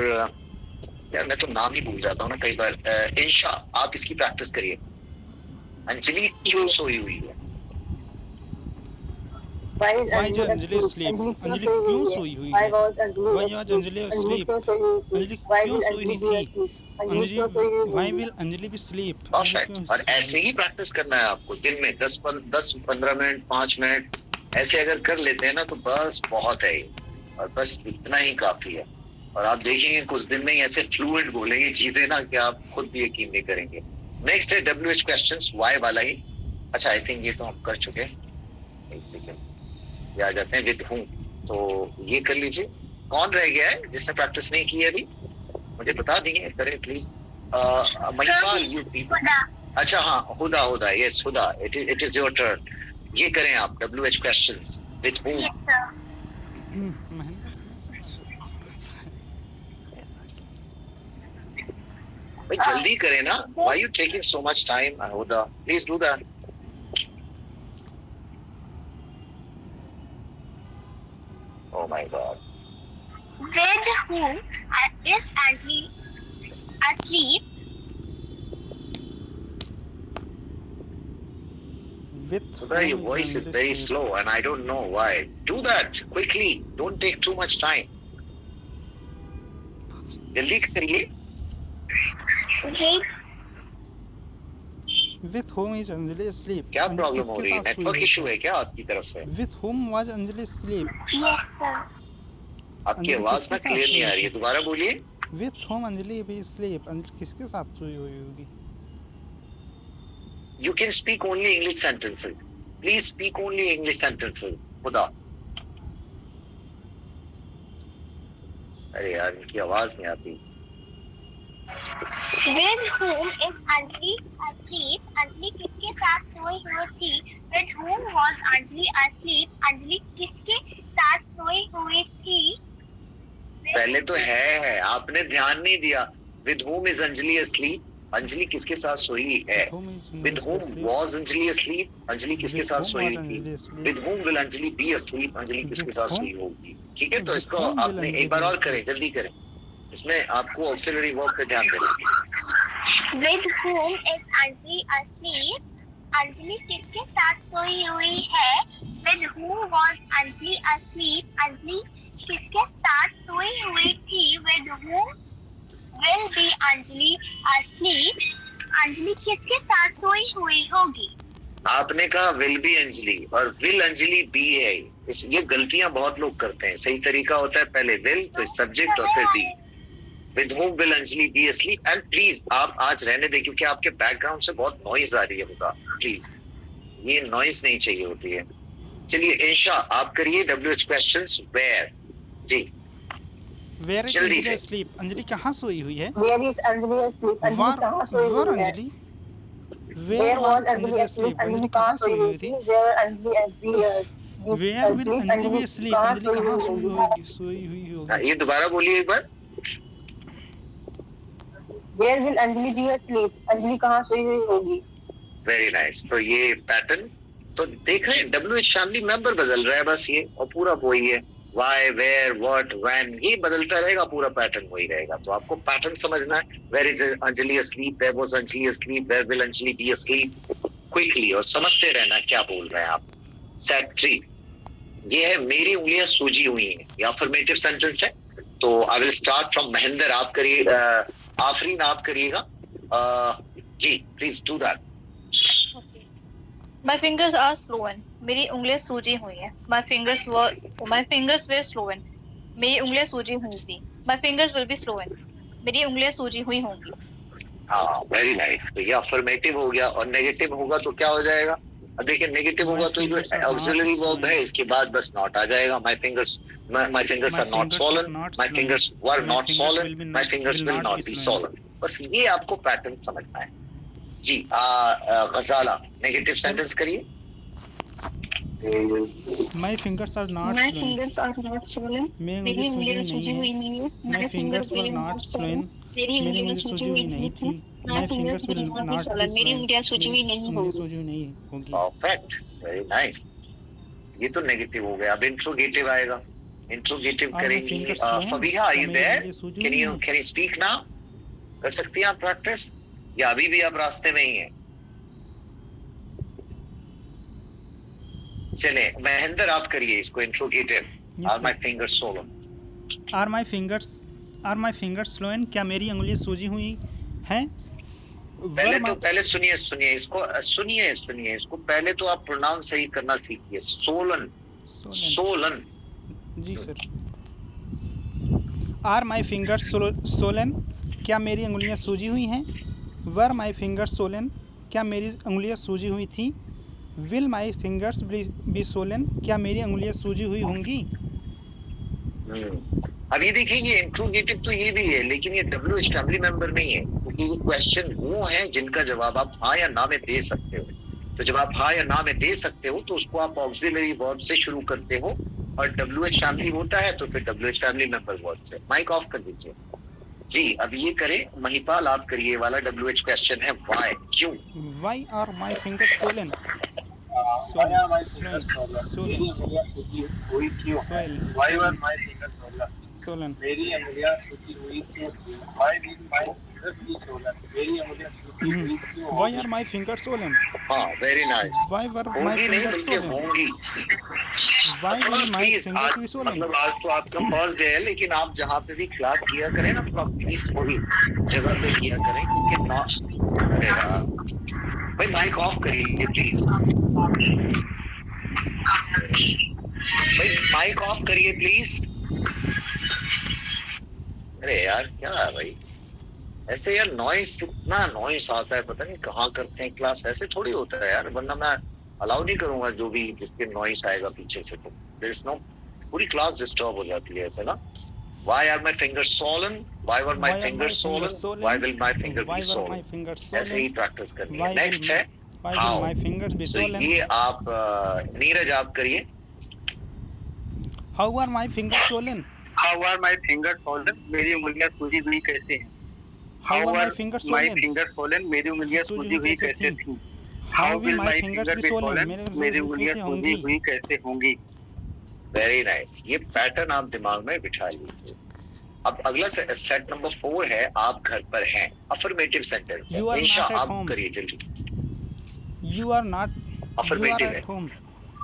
यार मैं तो नाम ही भूल जाता हूँ ना कई बार. इंशा आप इसकी प्रैक्टिस करिए. अंजलि क्यों सोई हुई है? Why Why is Anjali asleep? Anjali क्यों सोई हुई Why है? was Anjali Why was Anjali asleep? Anjali Why क्यों will सोई Anjali थी? be asleep? अंजलि अंजलि क्यों सोई हुई Why होगी? will Anjali be asleep? Perfect. और ऐसे ही प्रैक्टिस करना है आपको दिन में 10-15 मिनट 5 मिनट ऐसे अगर कर लेते हैं ना तो बस बहुत है ये. और बस इतना ही काफी है. और आप देखेंगे कुछ दिन में ही ऐसे फ्लुएंट बोलेंगे चीजें ना कि आप खुद भी यकीन नहीं करेंगे. नेक्स्ट है WH क्वेश्चंस. वाई वाला ही. अच्छा आई थिंक ये तो हम कर चुके हैं. एक सेकेंड ये आ जाते हैं विद हूं. तो ये कर लीजिए. कौन रह गया है जिसने प्रैक्टिस नहीं की है अभी? मुझे बता दीजिए करें प्लीज. महिपाल यू. खुदा. अच्छा हाँ Huda. Yes Huda. It is your turn. ये करें आप WH questions with whom. Yes, sir. भाई जल्दी करें ना. Why you taking so much time Huda? Please do that. Oh my god. With whom is Anjali asleep? With Huda, your whom voice is Anjali very asleep? slow and I don't know why. Do that quickly. Don't take too much time. जल्दी करिए. With whom is Anjali asleep? क्या Anjali problem हो किसके रही है? साथ सोई network हुई इशू है? है क्या आपकी तरफ से? With whom was Anjali asleep? Yes, sir. आपकी अंजलि आवाज ना किसके साथ क्लियर नहीं सोई आ रही है. है? दोबारा बोलिए. With whom Anjali be asleep? Anjali किसके साथ सोई हुई होगी? You can speak only English sentences. Please speak only English sentences. खुदा. अरे यार इनकी आवाज नहीं आती. With whom is Anjali asleep? Anjali किसके साथ सोई हुई थी? With whom was Anjali asleep? Anjali किसके साथ सोई हुई थी? पहले तो है आपने ध्यान नहीं दिया. With whom is Anjali asleep? Anjali किसके साथ सोई है? With whom is With Anjali whom asleep? was Anjali asleep? Anjali किसके With साथ whom सोई was हुई थी? Anjali asleep? With whom will Anjali be asleep? Anjali किसके With साथ whom? सोई होगी? ठीक है. तो With इसको whom will आपने Anjali एक बार be और करें. asleep? जल्दी करें. इसमें आपको ऑक्सिलरी वर्ब पे ध्यान देना. With whom is Anjali asleep? Anjali किसके साथ सोई हुई है? With whom was Anjali asleep? Anjali किसके साथ सोई हुई थी? With whom will be Anjali asleep? Anjali किसके साथ सोई हुई होगी? आपने कहा विल बी अंजलि और विल अंजलि बी है. ये गलतियां बहुत लोग करते हैं. सही तरीका होता है पहले विल फिर सब्जेक्ट और फिर be. With whom will Anjali be asleep. And please आप आज रहने दें क्योंकि आपके बैकग्राउंड से बहुत नॉइज आ रही है. होगा प्लीज ये नॉइज नहीं चाहिए होती है. चलिए इंशा आप करिए WH क्वेश्चंस. वेयर जी Where is जल्दी Anjali से. asleep? अंजलि कहाँ सोई हुई है? Where is Anjali asleep? Anjali कहाँ सोई Where हुई है? Anjali? Where was Anjali asleep? Anjali कहाँ सोई हुई थी? Where Anjali asleep? Where will Anjali be asleep? कहाँ अंजलि कहाँ सोई सोई हुई होगी? होगी? सोई हुई हाँ, होगी. ये दोबारा बोलिए एक बार. Where will Anjali be asleep? Anjali कहाँ सोई हुई होगी? Very nice. तो ये पैटर्न तो देख रहे हैं WH फैमिली मेंबर बदल रहा है बस ये और पूरा वही है. वाई, वेयर, व्हाट, व्हेन, ये बदलता रहेगा, पूरा पैटर्न वही रहेगा। तो आपको पैटर्न समझना है। Where is Anjali asleep, where was Anjali asleep, where will Anjali be asleep, quickly, और समझते रहना क्या बोल रहे हैं आप। सेट 3 ये है मेरी उंगलियां सूजी हुई हैं, ये अफर्मेटिव सेंटेंस है। तो I will start from Mahendra, आप करिए, आफरीन आप करिएगा। जी please do that. My fingers are swollen. मेरी उंगलियां सूजी हुई हैं. My fingers were swollen. मेरी उंगलियां सूजी हुई थी. My fingers will be swollen. मेरी उंगलियां सूजी हुई होंगी. हाँ, वेरी नाइस। तो ये अफर्मेटिव हो गया, और नेगेटिव होगा तो क्या हो जाएगा? अब देखिए, नेगेटिव होगा तो ये ऑक्सिलरी वर्ब है, इसके बाद बस नॉट आ जाएगा। My fingers are not swollen, my fingers were not swollen, my fingers will not be swollen। बस ये आपको पैटर्न समझना है। जी गजाला, नेगेटिव सेंटेंस करिए। My fingers are not My swollen. fingers are not swollen. मेरी उंगली सूजी हुई नहीं है. My fingers were not swollen. मेरी मेरी उंगलियां उंगली सूजी सूजी हुई हुई नहीं नहीं थी. थी. My My fingers fingers will will not be not be swollen. मेरी उंगलियां सूजी हुई नहीं उंगली होगी. सूजी हुई नहीं होगी. Perfect, very nice. ये तो नेगेटिव हो गया। अब इंट्रोगेटिव आएगा। इंट्रोगेटिव और करेंगे। fingers swollen, Fabiha, are you मेरी देयर? उंगली सूजी कैन हुई यू है. Speak now? कर सकती हैं आप प्रैक्टिस, या अभी भी आप रास्ते में ही हैं? चले महेंद्र, आप करिए इसको interrogative. Yes, are sir. My fingers swollen? Are my fingers swollen? क्या मेरी उंगलियां सूजी हुई हैं? पहले Were तो my- पहले सुनिए इसको, सुनिए इसको। पहले तो आप प्रोनाउंस सही करना सीखिए। Swollen, swollen. सोलन। जी sir. Are my fingers swollen? क्या मेरी उंगलियां सूजी हुई हैं? Were my fingers swollen? क्या मेरी उंगलियां सूजी हुई थी? Will my fingers be swollen? क्या मेरी उंगलियां सूजी हुई होंगी? अब ये देखिए, ये इंट्रोगेटिव तो ये भी है, लेकिन ये WH फैमिली मेंबर नहीं है, क्योंकि ये क्वेश्चन वो है जिनका जवाब आप हाँ या ना में दे सकते हो। तो जब आप हाँ या ना में दे सकते हो तो उसको आप ऑक्सिलरी वर्ब से शुरू करते हो, और WH फैमिली होता है तो फिर WH फैमिली मेंबर वर्ब से। माइक ऑफ कर दीजिए। जी, अब ये करें महिपाल, आप करिए। ये वाला WH क्वेश्चन है वाई, क्यों? Why are my fingers swollen? Swollen. मेरी उंगलियां सूजी हुई थी। Why will my fingers be swollen? मेरी उंगलियां सूजी हुई थी। Why are my fingers swollen? हाँ, very nice. Why were my होंगी नहीं fingers बल्कि swollen? होंगी। Why will my please, fingers be swollen? मतलब आज तो आपका फर्स्ट डे है, लेकिन आप जहाँ पे भी क्लास किया करें ना, तो आप प्लीज वही जगह पे किया करें, क्योंकि ना, अरे यार भाई माइक ऑफ करिए प्लीज। भाई माइक ऑफ करिए प्लीज। अरे यार क्या है भाई, ऐसे यार नॉइस, इतना नॉइस आता है, पता नहीं कहाँ करते हैं क्लास। ऐसे थोड़ी होता है यार, वरना मैं अलाउ नहीं करूंगा जो भी जिसके नॉइस आएगा पीछे से, तो देयर इज नो, पूरी क्लास डिस्टर्ब हो जाती है ऐसे ना। Why are my fingers swollen? Why were my fingers swollen? Why will my finger Why be were my swollen? fingers ऐसे ही swollen? प्रैक्टिस करनी Why है। will नेक्स्ट है Why how? will my fingers be तो swollen? ये आप नीरज आप करिए। How are my fingers swollen? How are my fingers swollen? मेरी उंगलियां सूजी हुई कैसे हैं? How are my fingers my swollen? fingers swollen? मेरी उंगलियां सूजी हुई कैसे थी? How will my fingers be swollen? मेरी उंगलियां सूजी हुई कैसे होंगी? Very nice. ये पैटर्न आप दिमाग में बिठा लीजिए। अब अगला सेट नंबर 4 है, आप घर पर हैं। अफर्मेटिव सेंटेंस है। You are Insha not at आप home. करिए जल्दी। You are not. You are Affirmative है। at home.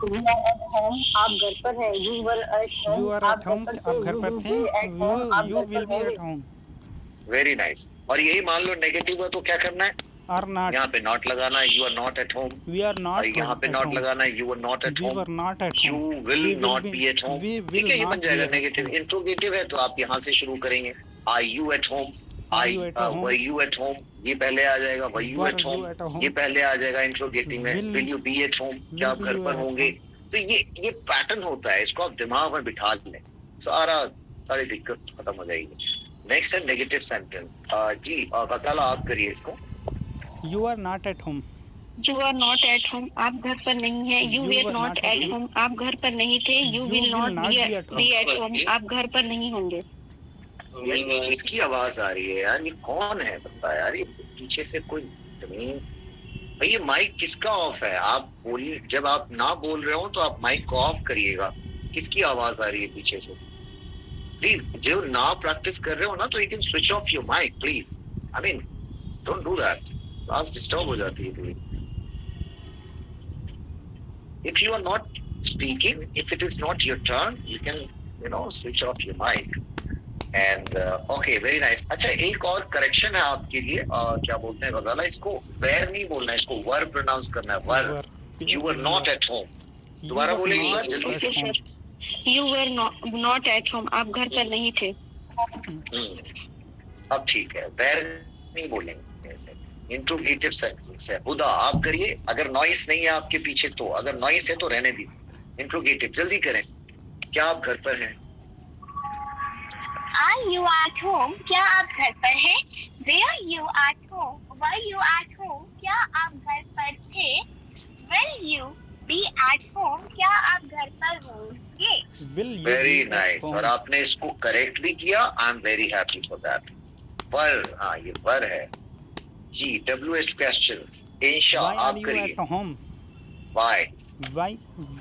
You are at home. आप घर पर हैं. You were at home. You are at home. आप घर पर थे. You will be at home. Very nice. और यही मान लो नेगेटिव है तो क्या करना है? Are not. यहाँ पे नॉट लगाना है, you are not at home. We are not. और यहाँ पे at नॉट home. लगाना है, you are not at We home. were not at you home. Will We will not be at home. We ठीक will है, ये बन not जाएगा be at negative. home. Interrogative है तो आप यहाँ से शुरू करेंगे। Are you at home? Are you at home? Were you at home, ये पहले आ जाएगा। Were you Were at you home, at home? ये पहले आ जाएगा इंट्रोगेटिव में। Will- will you be at home, क्या आप will घर you पर at होंगे? तो ये पैटर्न होता है, इसको आप दिमाग में बिठा लें, सारी दिक्कत खत्म हो जाएगी। नेक्स्ट है नेगेटिव सेंटेंस। जी गजाला आप करिए इसको। You are not at home. You are not at home. आप घर पर नहीं हैं. You were not at home. आप घर पर नहीं थे. You will not be at home. आप घर पर नहीं होंगे. इसकी आवाज आ रही है यार, ये कौन है बता यार, ये पीछे से कोई जमीन। भाई ये माइक किसका ऑफ है? आप बोलिए, जब आप ना बोल रहे हो तो आप माइक को ऑफ करिएगा। किसकी आवाज आ रही है पीछे से? प्लीज, जो ना प्रैक्टिस कर रहे हो ना, तो you can switch off your mic please. I mean, don't do that. Class disturb हो जाती है पूरी. If you are not speaking, if it is not your turn, you can, switch off your mic. And okay, very nice. अच्छा, एक और correction है आपके लिए. क्या बोलते हैं गजाला इसको? where नहीं बोलना है, इसको वर प्रोनाउंस करना है. वर. You were not at home. दोबारा बोलेंगे जल्दी से. Sir, you were not at home, आप घर पर नहीं थे. अब ठीक है. where नहीं बोलेंगे. इंट्रोगेटिव सेंटेंस है. हुदा, आप करिए. अगर नॉइस नहीं है आपके पीछे तो, अगर नॉइस है तो रहने दीजिए. इंट्रोगेटिव जल्दी करें. क्या आप घर पर हैं? Are you at home? क्या आप घर पर हैं? Were you at home? Were you at home? क्या आप घर पर थे? Will you be at home? क्या आप घर पर होंगे? Very nice. और आपने इसको करेक्ट भी किया. I am very happy for that. Were, हाँ ये वर है जी. WH questions. इंशा, आप करिए. Why? Why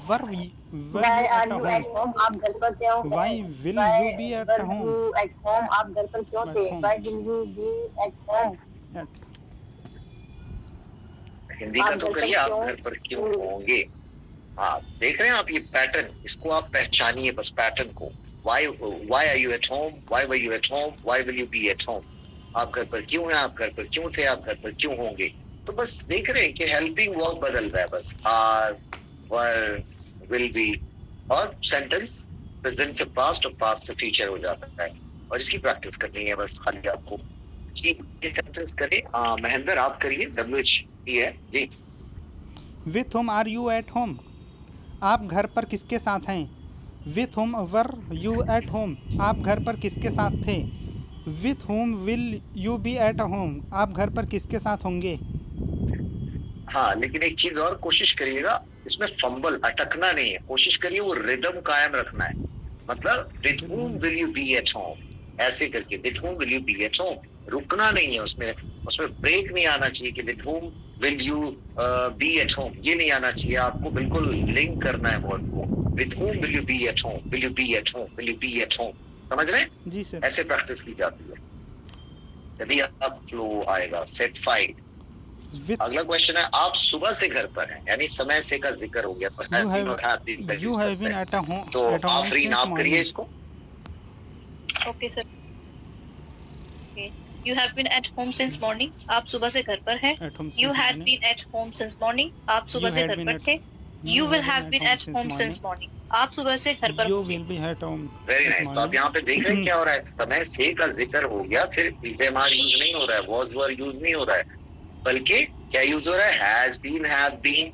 were you Why are you at home? आप घर पर क्यों थे? Why will you be at home? Were you at home? आप घर पर क्यों थे? Why will you be at home? Hindi का तो करिए. आप घर पर क्यों होंगे? हाँ, देख रहे हैं आप ये पैटर्न. इसको आप पहचानिए बस, पैटर्न को. Why are you at home? Why were you at home? Why will you be at home? आप घर पर क्यों हैं? आप घर पर क्यों थे? आप घर पर क्यों होंगे? तो बस देख रहे हैं कि हेल्पिंग वर्ब बदल रहा है बस. आर, वर, विल बी, और सेंटेंस प्रेजेंट से पास्ट और पास्ट से फ्यूचर हो जाता है. और इसकी प्रैक्टिस करनी है बस खाली आपको. जी, ये सेंटेंस करें. महेंद्र, आप करिए. WH है जी. With whom are you at home, आप घर पर किसके साथ हैं? With whom were you at home, आप घर पर किसके साथ थे? With whom will you be at home, आप घर पर किसके साथ होंगे? हाँ, लेकिन एक चीज और कोशिश करिएगा, इसमें फंबल, अटकना नहीं है. कोशिश करिए वो रिदम कायम रखना है. मतलब with whom will you be at home, ऐसे करके with whom will you be at home. रुकना नहीं है उसमें ब्रेक नहीं आना चाहिए कि with whom will you be at home, ये नहीं आना चाहिए. आपको बिल्कुल लिंक करना है वर्ड को. with whom will you be at home, will you be at home, will you be at home. समझ रहे हैं? जी सर. ऐसे प्रैक्टिस की जाती है, तभी आप फ्लो आएगा. सेटिस्फाइड. अगला क्वेश्चन है, आप सुबह से घर पर हैं, यानी समय से का जिक्र हो गया. You have been at a home. तो आफरीन, आप करिए इसको. Okay sir. You have been at home since morning. आप सुबह से घर पर हैं. You had been at home since morning. आप सुबह से घर पर थे. You will have been at home since morning. आप सुबह से घर पर You होंगे. will be at home. Very nice. तो आप यहाँ पे देख रहे हैं क्या हो रहा है. समय से का जिक्र हो गया, फिर इज़ेमार यूज नहीं हो रहा है, was were यूज नहीं हो रहा है, बल्कि क्या यूज हो रहा है? हैज बीन, हैव बीन,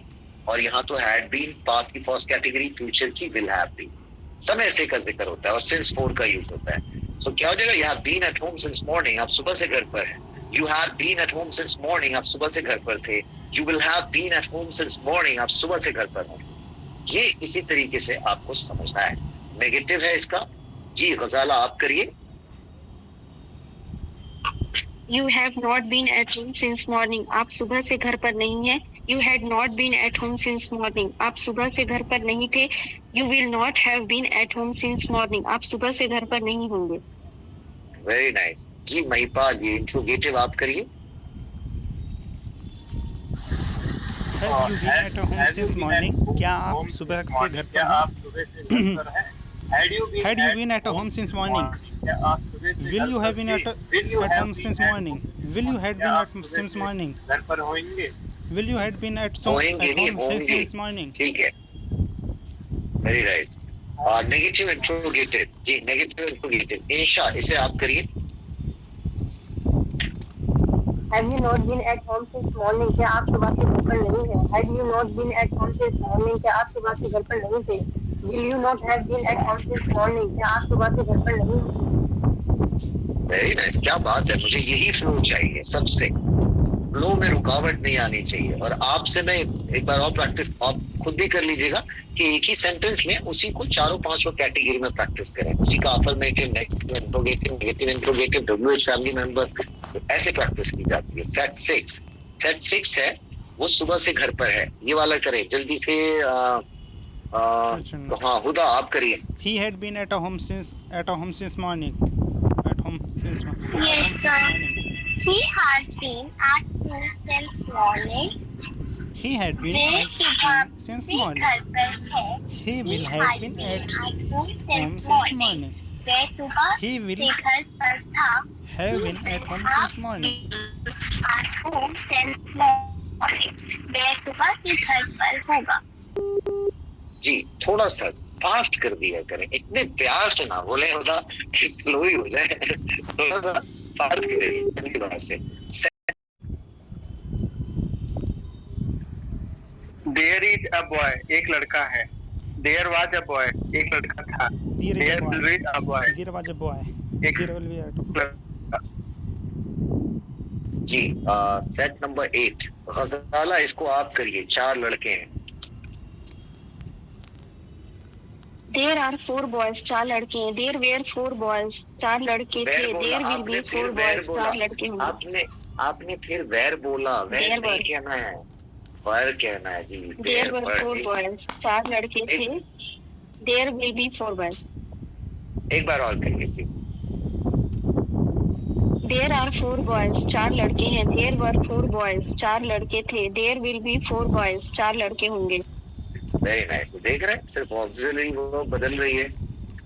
और यहाँ तो हैड बीन पास्ट की फर्स्ट कैटेगरी, फ्यूचर की विल हैव बीन. समय से का जिक्र होता है और सिंस फोर का यूज होता है. सो क्या हो जाएगा? You have been at home since morning, आप सुबह से घर पर हैं. You have been at home since morning, आप सुबह से घर पर थे. You will have been at home since morning, आप सुबह से घर पर होंगे. ये इसी तरीके से आपको समझना है. नेगेटिव है इसका. जी गजाला, आप करिए. You have not been at home since morning. आप सुबह से घर पर नहीं हैं. You had not been at home since morning. आप सुबह से घर पर नहीं थे. You will not have been at home since morning. आप सुबह से घर पर नहीं होंगे. Very nice. जी महिपाल, ये इंट्रोगेटिव आप करिए. Have you been at home since morning? क्या आप सुबह से घर पर हैं? Had you been at home since morning? Will you have been at home since morning? Will you had been at since morning? घर पर होंगे. Will you had been at होंगे नहीं, home होंगे. since morning? ठीक है. Very nice. Negative interrogative. जी negative interrogative. Insha, इसे आप करिए. Have you not been at home since morning? क्या आप सुबह से घर पर नहीं हैं? Had you not been at home since morning? क्या आप सुबह से घर पर नहीं थे? Will you not have been at home since morning? क्या आप सुबह से घर पर नहीं हैं? Very nice. क्या बात है. मुझे यही फ्लो चाहिए सबसे. फ्लो में रुकावट नहीं आनी चाहिए. और आपसे मैं एक बार और प्रैक्टिस आप खुद भी कर लीजिएगा कि एक ही सेंटेंस में उसी को चारों पांचों कैटेगरी में प्रैक्टिस करें. उसी का affirmative, negative interrogative, negative interrogative, WH family member, ऐसे प्रैक्टिस की जाती है. सेट 6 है, वो सुबह से घर पर है. ये वाला करें जल्दी से. अच्छा, तो हाँ हुदा आप करिए। He had been at home since morning. At home since Yes, sir. morning. He has been at school since morning. He had been way at सुबह home since से morning. घर पर है। He will He have has been been at home home since since morning. morning. वे सुबह He will से घर पर था। have He been at will home have since morning. been at home since morning. वे सुबह से घर पर होगा। जी थोड़ा सा फास्ट कर दिया करें, इतने प्यार से ना बोले होगा कि स्लो ही हो जाए, थोड़ा सा फास्ट करें अपनी बात से। देयर इज अ बॉय, एक लड़का है। देयर वाज अ बॉय, एक लड़का था। There is there a boy. Will be a boy, There was a boy. एक There will be a लड़का। जी सेट नंबर 8 गजाला, इसको आप करिए। 4 लड़के हैं। There are 4 boys, 4 लड़के हैं। There were 4 boys, 4 लड़के थे। वैर बोला There will आपने, be फिर 4 वैर boys, बोला 4 लड़के होंगे। आपने फिर वैर बोला, वैर There नहीं were. कहना है, वैर कहना है जी। There were 4 boys, 4 लड़के थे। There will be 4 boys. एक बार और करिए प्लीज। There are 4 boys, 4 लड़के हैं। There were 4 boys, 4 लड़के थे। There will be 4 boys, 4 लड़के होंगे। Very nice. देख रहे हैं सिर्फ ऑक्सिलरी वर्ब बदल रही है,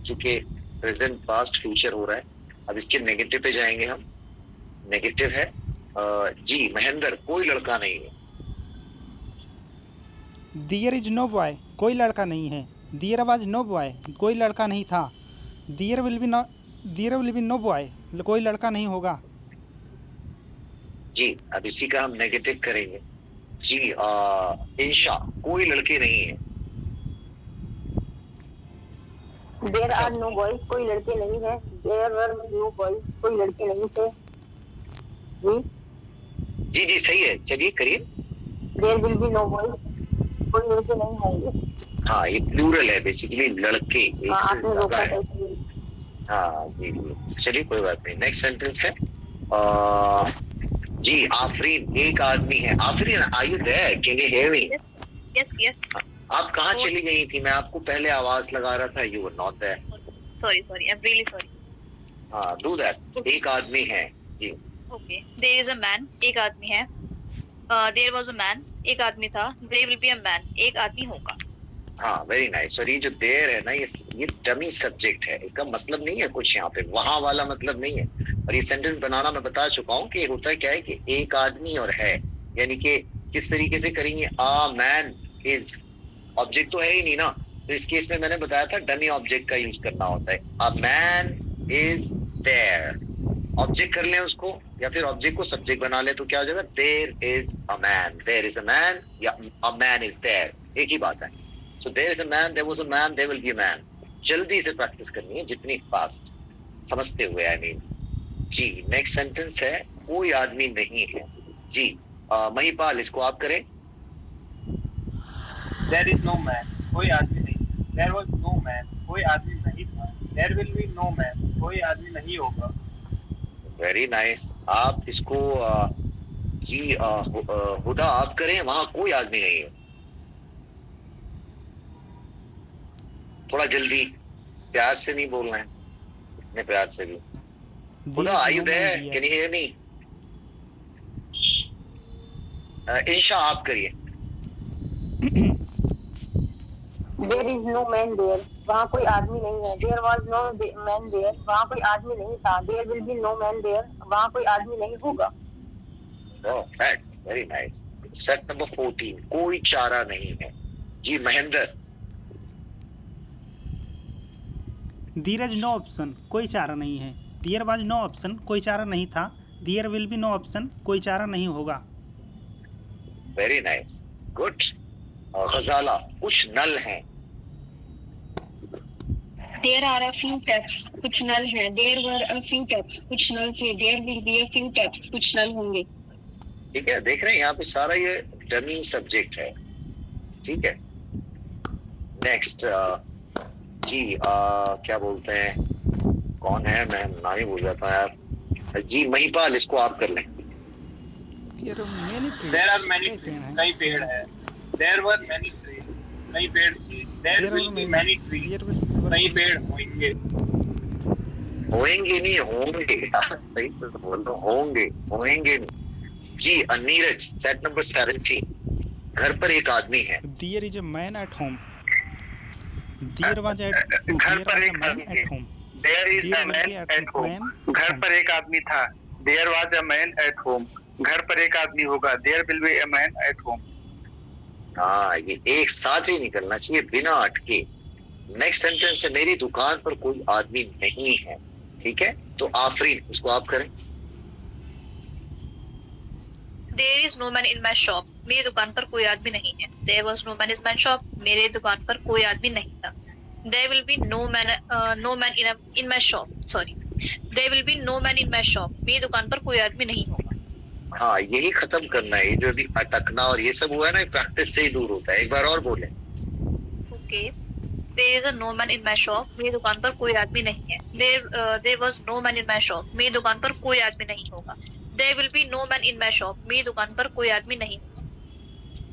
क्योंकि प्रेजेंट पास्ट फ्यूचर हो रहा है। अब इसके नेगेटिव पे जाएंगे हम। नेगेटिव है जी महेंद्र, कोई लड़का नहीं है। There is no boy. कोई लड़का नहीं है। There was no boy. कोई लड़का नहीं था। There will be no boy. कोई लड़का नहीं होगा। जी अब इसी का हम नेगेटिव करेंगे। जी इंशा, कोई लड़के नहीं है। देयर आर नो बॉयज, कोई लड़के नहीं है। देयर वर नो बॉयज, कोई लड़के नहीं थे। जी जी सही है, चलिए करिए। There will be no boys, कोई लड़के नहीं होंगे। हाँ ये प्लूरल है बेसिकली, लड़के एक से आपने ज्यादा रोका है। था। हाँ जी जी चलिए कोई बात नहीं। नेक्स्ट सेंटेंस है जी आफरीन, एक आदमी है। Afreen are you there, can you hear me? Yes, yes. आप कहाँ चली गई थी? मैं आपको पहले आवाज लगा रहा था, you were not there. Sorry. I'm really sorry. हाँ डू दैट। एक आदमी है जी। Okay. There is a man. एक आदमी है। There was a man. एक आदमी था। There will be a man. एक आदमी होगा। हाँ वेरी नाइस। और ये जो देयर है ना, ये डमी सब्जेक्ट है, इसका मतलब नहीं है कुछ यहाँ पे, वहां वाला मतलब नहीं है। और ये सेंटेंस बनाना मैं बता चुका हूँ कि होता क्या है कि एक आदमी और है, यानी कि किस तरीके से करेंगे। आ मैन इज, ऑब्जेक्ट तो है ही नहीं ना, तो इस केस में मैंने बताया था डमी ऑब्जेक्ट का यूज करना होता है। A man is there, object कर लें उसको या फिर ऑब्जेक्ट को सब्जेक्ट बना ले तो क्या हो जाएगा? There is a man, there is a man या अ मैन इज देयर, एक ही बात है। So there is a man, there was a man, there will be a man. जल्दी से प्रैक्टिस करनी है, जितनी फास्ट समझते हुए आई मीन। जी नेक्स्ट सेंटेंस है कोई आदमी नहीं है। जी महिपाल, इसको आप करें। देयर इज नो मैन, कोई आदमी नहीं। देयर वाज नो मैन, कोई आदमी नहीं था। There will be no man, कोई आदमी नहीं होगा। Very nice. आप इसको जी हुदा आप करें, वहां कोई आदमी नहीं है। थोड़ा जल्दी, प्यार से नहीं बोलना है, इतने प्यार से भी। Huda are you there, can you hear me? Insha आप करिए। There is no man there, वहाँ कोई आदमी नहीं है। There was no man there, वहाँ कोई आदमी नहीं था। There will be no man there, वहाँ कोई आदमी नहीं होगा। Perfect, very nice. Set number 14, कोई चारा नहीं है। जी Mahendra. There is no option. कोई चारा नहीं है। There was no option. कोई चारा नहीं था। There will be no option. कोई चारा नहीं होगा। Very nice, good. गजाला, कुछ नल हैं। There are a few taps, कुछ नल हैं। There were a few taps, कुछ नल थे। There will be a few taps, कुछ नल होंगे। ठीक है, देख रहे हैं यहाँ पे सारा ये डमी सब्जेक्ट है। ठीक है, नेक्स्ट जी क्या बोलते हैं, कौन है, मैं नाम ही भूल जाता यार। जी महिपाल, इसको आप कर लें। देयर आर मैनी ट्रीज, कई पेड़ है। देयर वर मैनी ट्रीज, कई पेड़ थे। There will be many trees, कई पेड़ होंगे। होएंगे नहीं, होंगे। सही तो बोल रहा हूँ, होंगे, होएंगे नहीं। जी नीरज, सेट नंबर 17, घर पर एक आदमी है। There is a man at home. There was at घर पर एक मैन आदमी at home. There is a man at home. घर पर एक आदमी था। There was a man at home. घर पर एक आदमी होगा। There will be a man at home. हाँ, ये एक साथ ही निकलना चाहिए बिना अटके। नेक्स्ट सेंटेंस है, मेरी दुकान पर कोई आदमी नहीं है। ठीक है, तो आफरीन, इसको आप करें। There is no man in my shop, मेरी दुकान पर कोई आदमी नहीं है। There was no man in my shop, मेरे दुकान पर कोई आदमी नहीं था। There will be no man in my shop, sorry, there will be no man in my shop, मेरी दुकान पर कोई आदमी नहीं होगा। हाँ, यही खत्म करना है। ये जो अभी अटकना और ये सब हुआ है ना, प्रैक्टिस से ही दूर होता है। एक बार और बोले। Okay, there is a no man in my shop, मेरी दुकान पर कोई आदमी नहीं है। There was no man in my shop, मेरी दुकान पर कोई आदमी नहीं होगा। There will be no man in my shop, मेरी दुकान पर कोई आदमी नहीं होगा।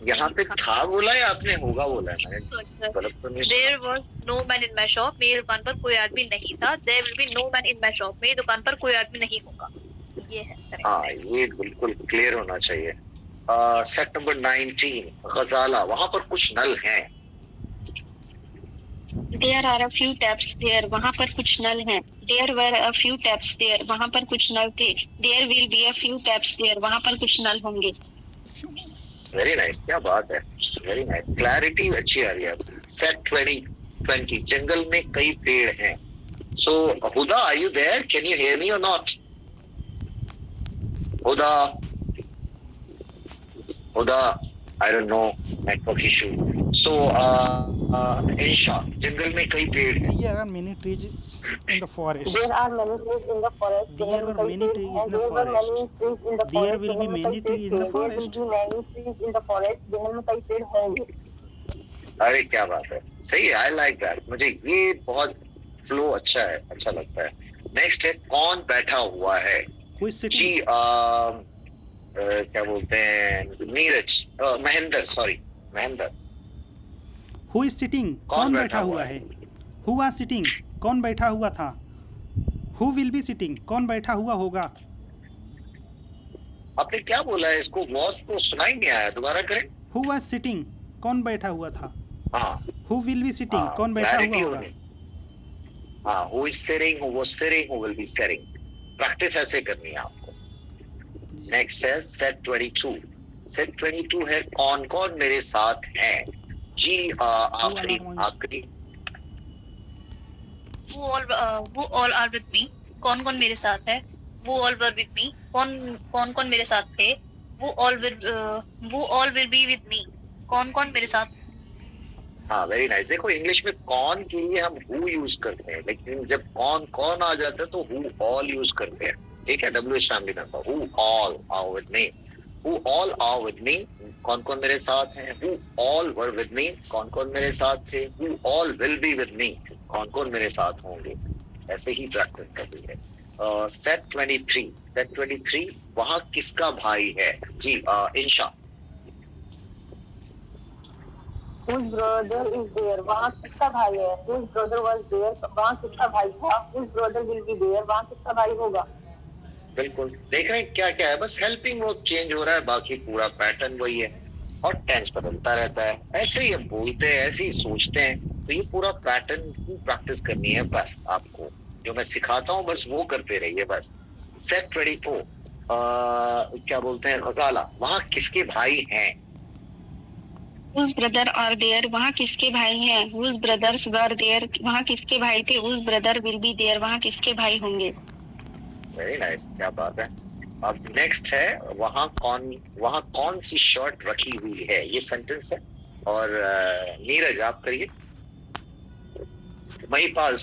यहाँ पे था बोला है आपने, होगा बोला है? मैंने गलत तो नहीं सुना? There was no man in my shop, मेरी दुकान पर कोई आदमी नहीं था। There will be no man in my shop, मेरी दुकान पर कोई आदमी नहीं होगा। ये है correct। हाँ, ये बिल्कुल क्लियर होना चाहिए। सेट नंबर 19, गजाला, वहां पर कुछ नल हैं। There are a few taps there, वहाँ पर कुछ नल हैं। There were a few taps there, वहाँ पर कुछ नल थे। There will be a few taps there, वहाँ पर कुछ नल होंगे। वेरी नाइस, क्या बात है, वेरी नाइस, क्लैरिटी अच्छी आ रही है। सेट 20, जंगल में कई पेड़ हैं। So Huda, are you there? Can you hear me और not? Huda, Huda, I don't know, network issue. So Insha, जंगल में कई पेड़ हैं। There are many trees in the forest. There are many trees in the forest. There were many trees in the There were many forest. trees in the There forest. will be many trees in the There will forest. be many trees in the forest. जंगल में कई पेड़ होंगे। अरे क्या बात है, सही है, आई लाइक दैट। मुझे ये बहुत फ्लो अच्छा है, अच्छा लगता है। नेक्स्ट है, कौन बैठा हुआ है? Who is ji sitting? क्या बोलते हैं, Neeraj, Mahendra, sorry, Mahendra. Who is sitting? कौन बैठा हुआ है? Who was sitting? कौन बैठा हुआ था? Who will be sitting? कौन बैठा हुआ होगा? आपने क्या बोला है? इसको वॉस तो सुना ही नहीं आया, दोबारा करें। Who was sitting? कौन बैठा हुआ था? हाँ, Who will be sitting? हाँ, कौन बैठा clarity हुआ होगा? होनी। हाँ, who is sitting, who was sitting, who will be sitting। Practice ऐसे करनी है आपको। नेक्स्ट है सेट 22। सेट 22 है, कौन कौन मेरे साथ है? जी आखिरी। Who all are with me, कौन कौन मेरे साथ है? Who all were with me, कौन कौन मेरे साथ थे? Who all will be with me, कौन कौन मेरे साथ? हाँ, वेरी नाइस। देखो, इंग्लिश में कौन के लिए हम हु यूज करते हैं, लेकिन जब कौन कौन आ जाता है तो हु ऑल यूज करते हैं। ठीक है, WH family member, who all are with me, who all are with me, कौन कौन मेरे साथ हैं? Who all were with me, कौन कौन मेरे साथ थे? Who all will be with me, कौन कौन मेरे साथ होंगे? ऐसे ही प्रैक्टिस करनी है। सेट 23, वहाँ किसका भाई है? जी इंशा। Whose brother is there? वहाँ किसका भाई है? Whose brother was there? वहाँ किसका भाई था? Whose brother will be there? वहाँ किसका भाई होगा? बिल्कुल, देख रहे हैं क्या क्या है, बस हेल्पिंग वर्ब चेंज हो रहा है, बाकी पूरा पैटर्न वही है और टेंस बदलता रहता है। ऐसे ही हम बोलते हैं, ऐसे ही सोचते हैं, तो ये पूरा पैटर्न की प्रैक्टिस करनी है बस आपको। जो मैं सिखाता हूँ बस वो करते रहिए बस। सेट 24, क्या बोलते हैं, गजाला, वहाँ किसके भाई हैं? Whose brother are there, वहाँ किसके भाई हैं? Whose brothers were there, वहाँ किसके भाई थे? Whose brother will be there, वहाँ किसके भाई होंगे? वेरी नाइस, क्या बात है। अब नेक्स्ट है, वहाँ कौन सी शर्ट रखी हुई है? ये सेंटेंस है। और नीरज आप करिए। महिपाल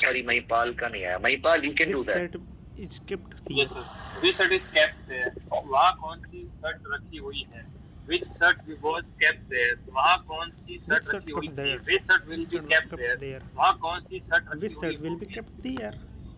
का नहीं आया। Mahipal, you can do that. It's kept Yes, sir. Which shirt is kept there? वहाँ कौन सी शर्ट रखी हुई है? Which shirt was kept there? वहाँ कौन सी शर्ट रखी हुई थी? Which shirt will be kept there? वहाँ कौन सी शर्ट रखी Which shirt will be kept there?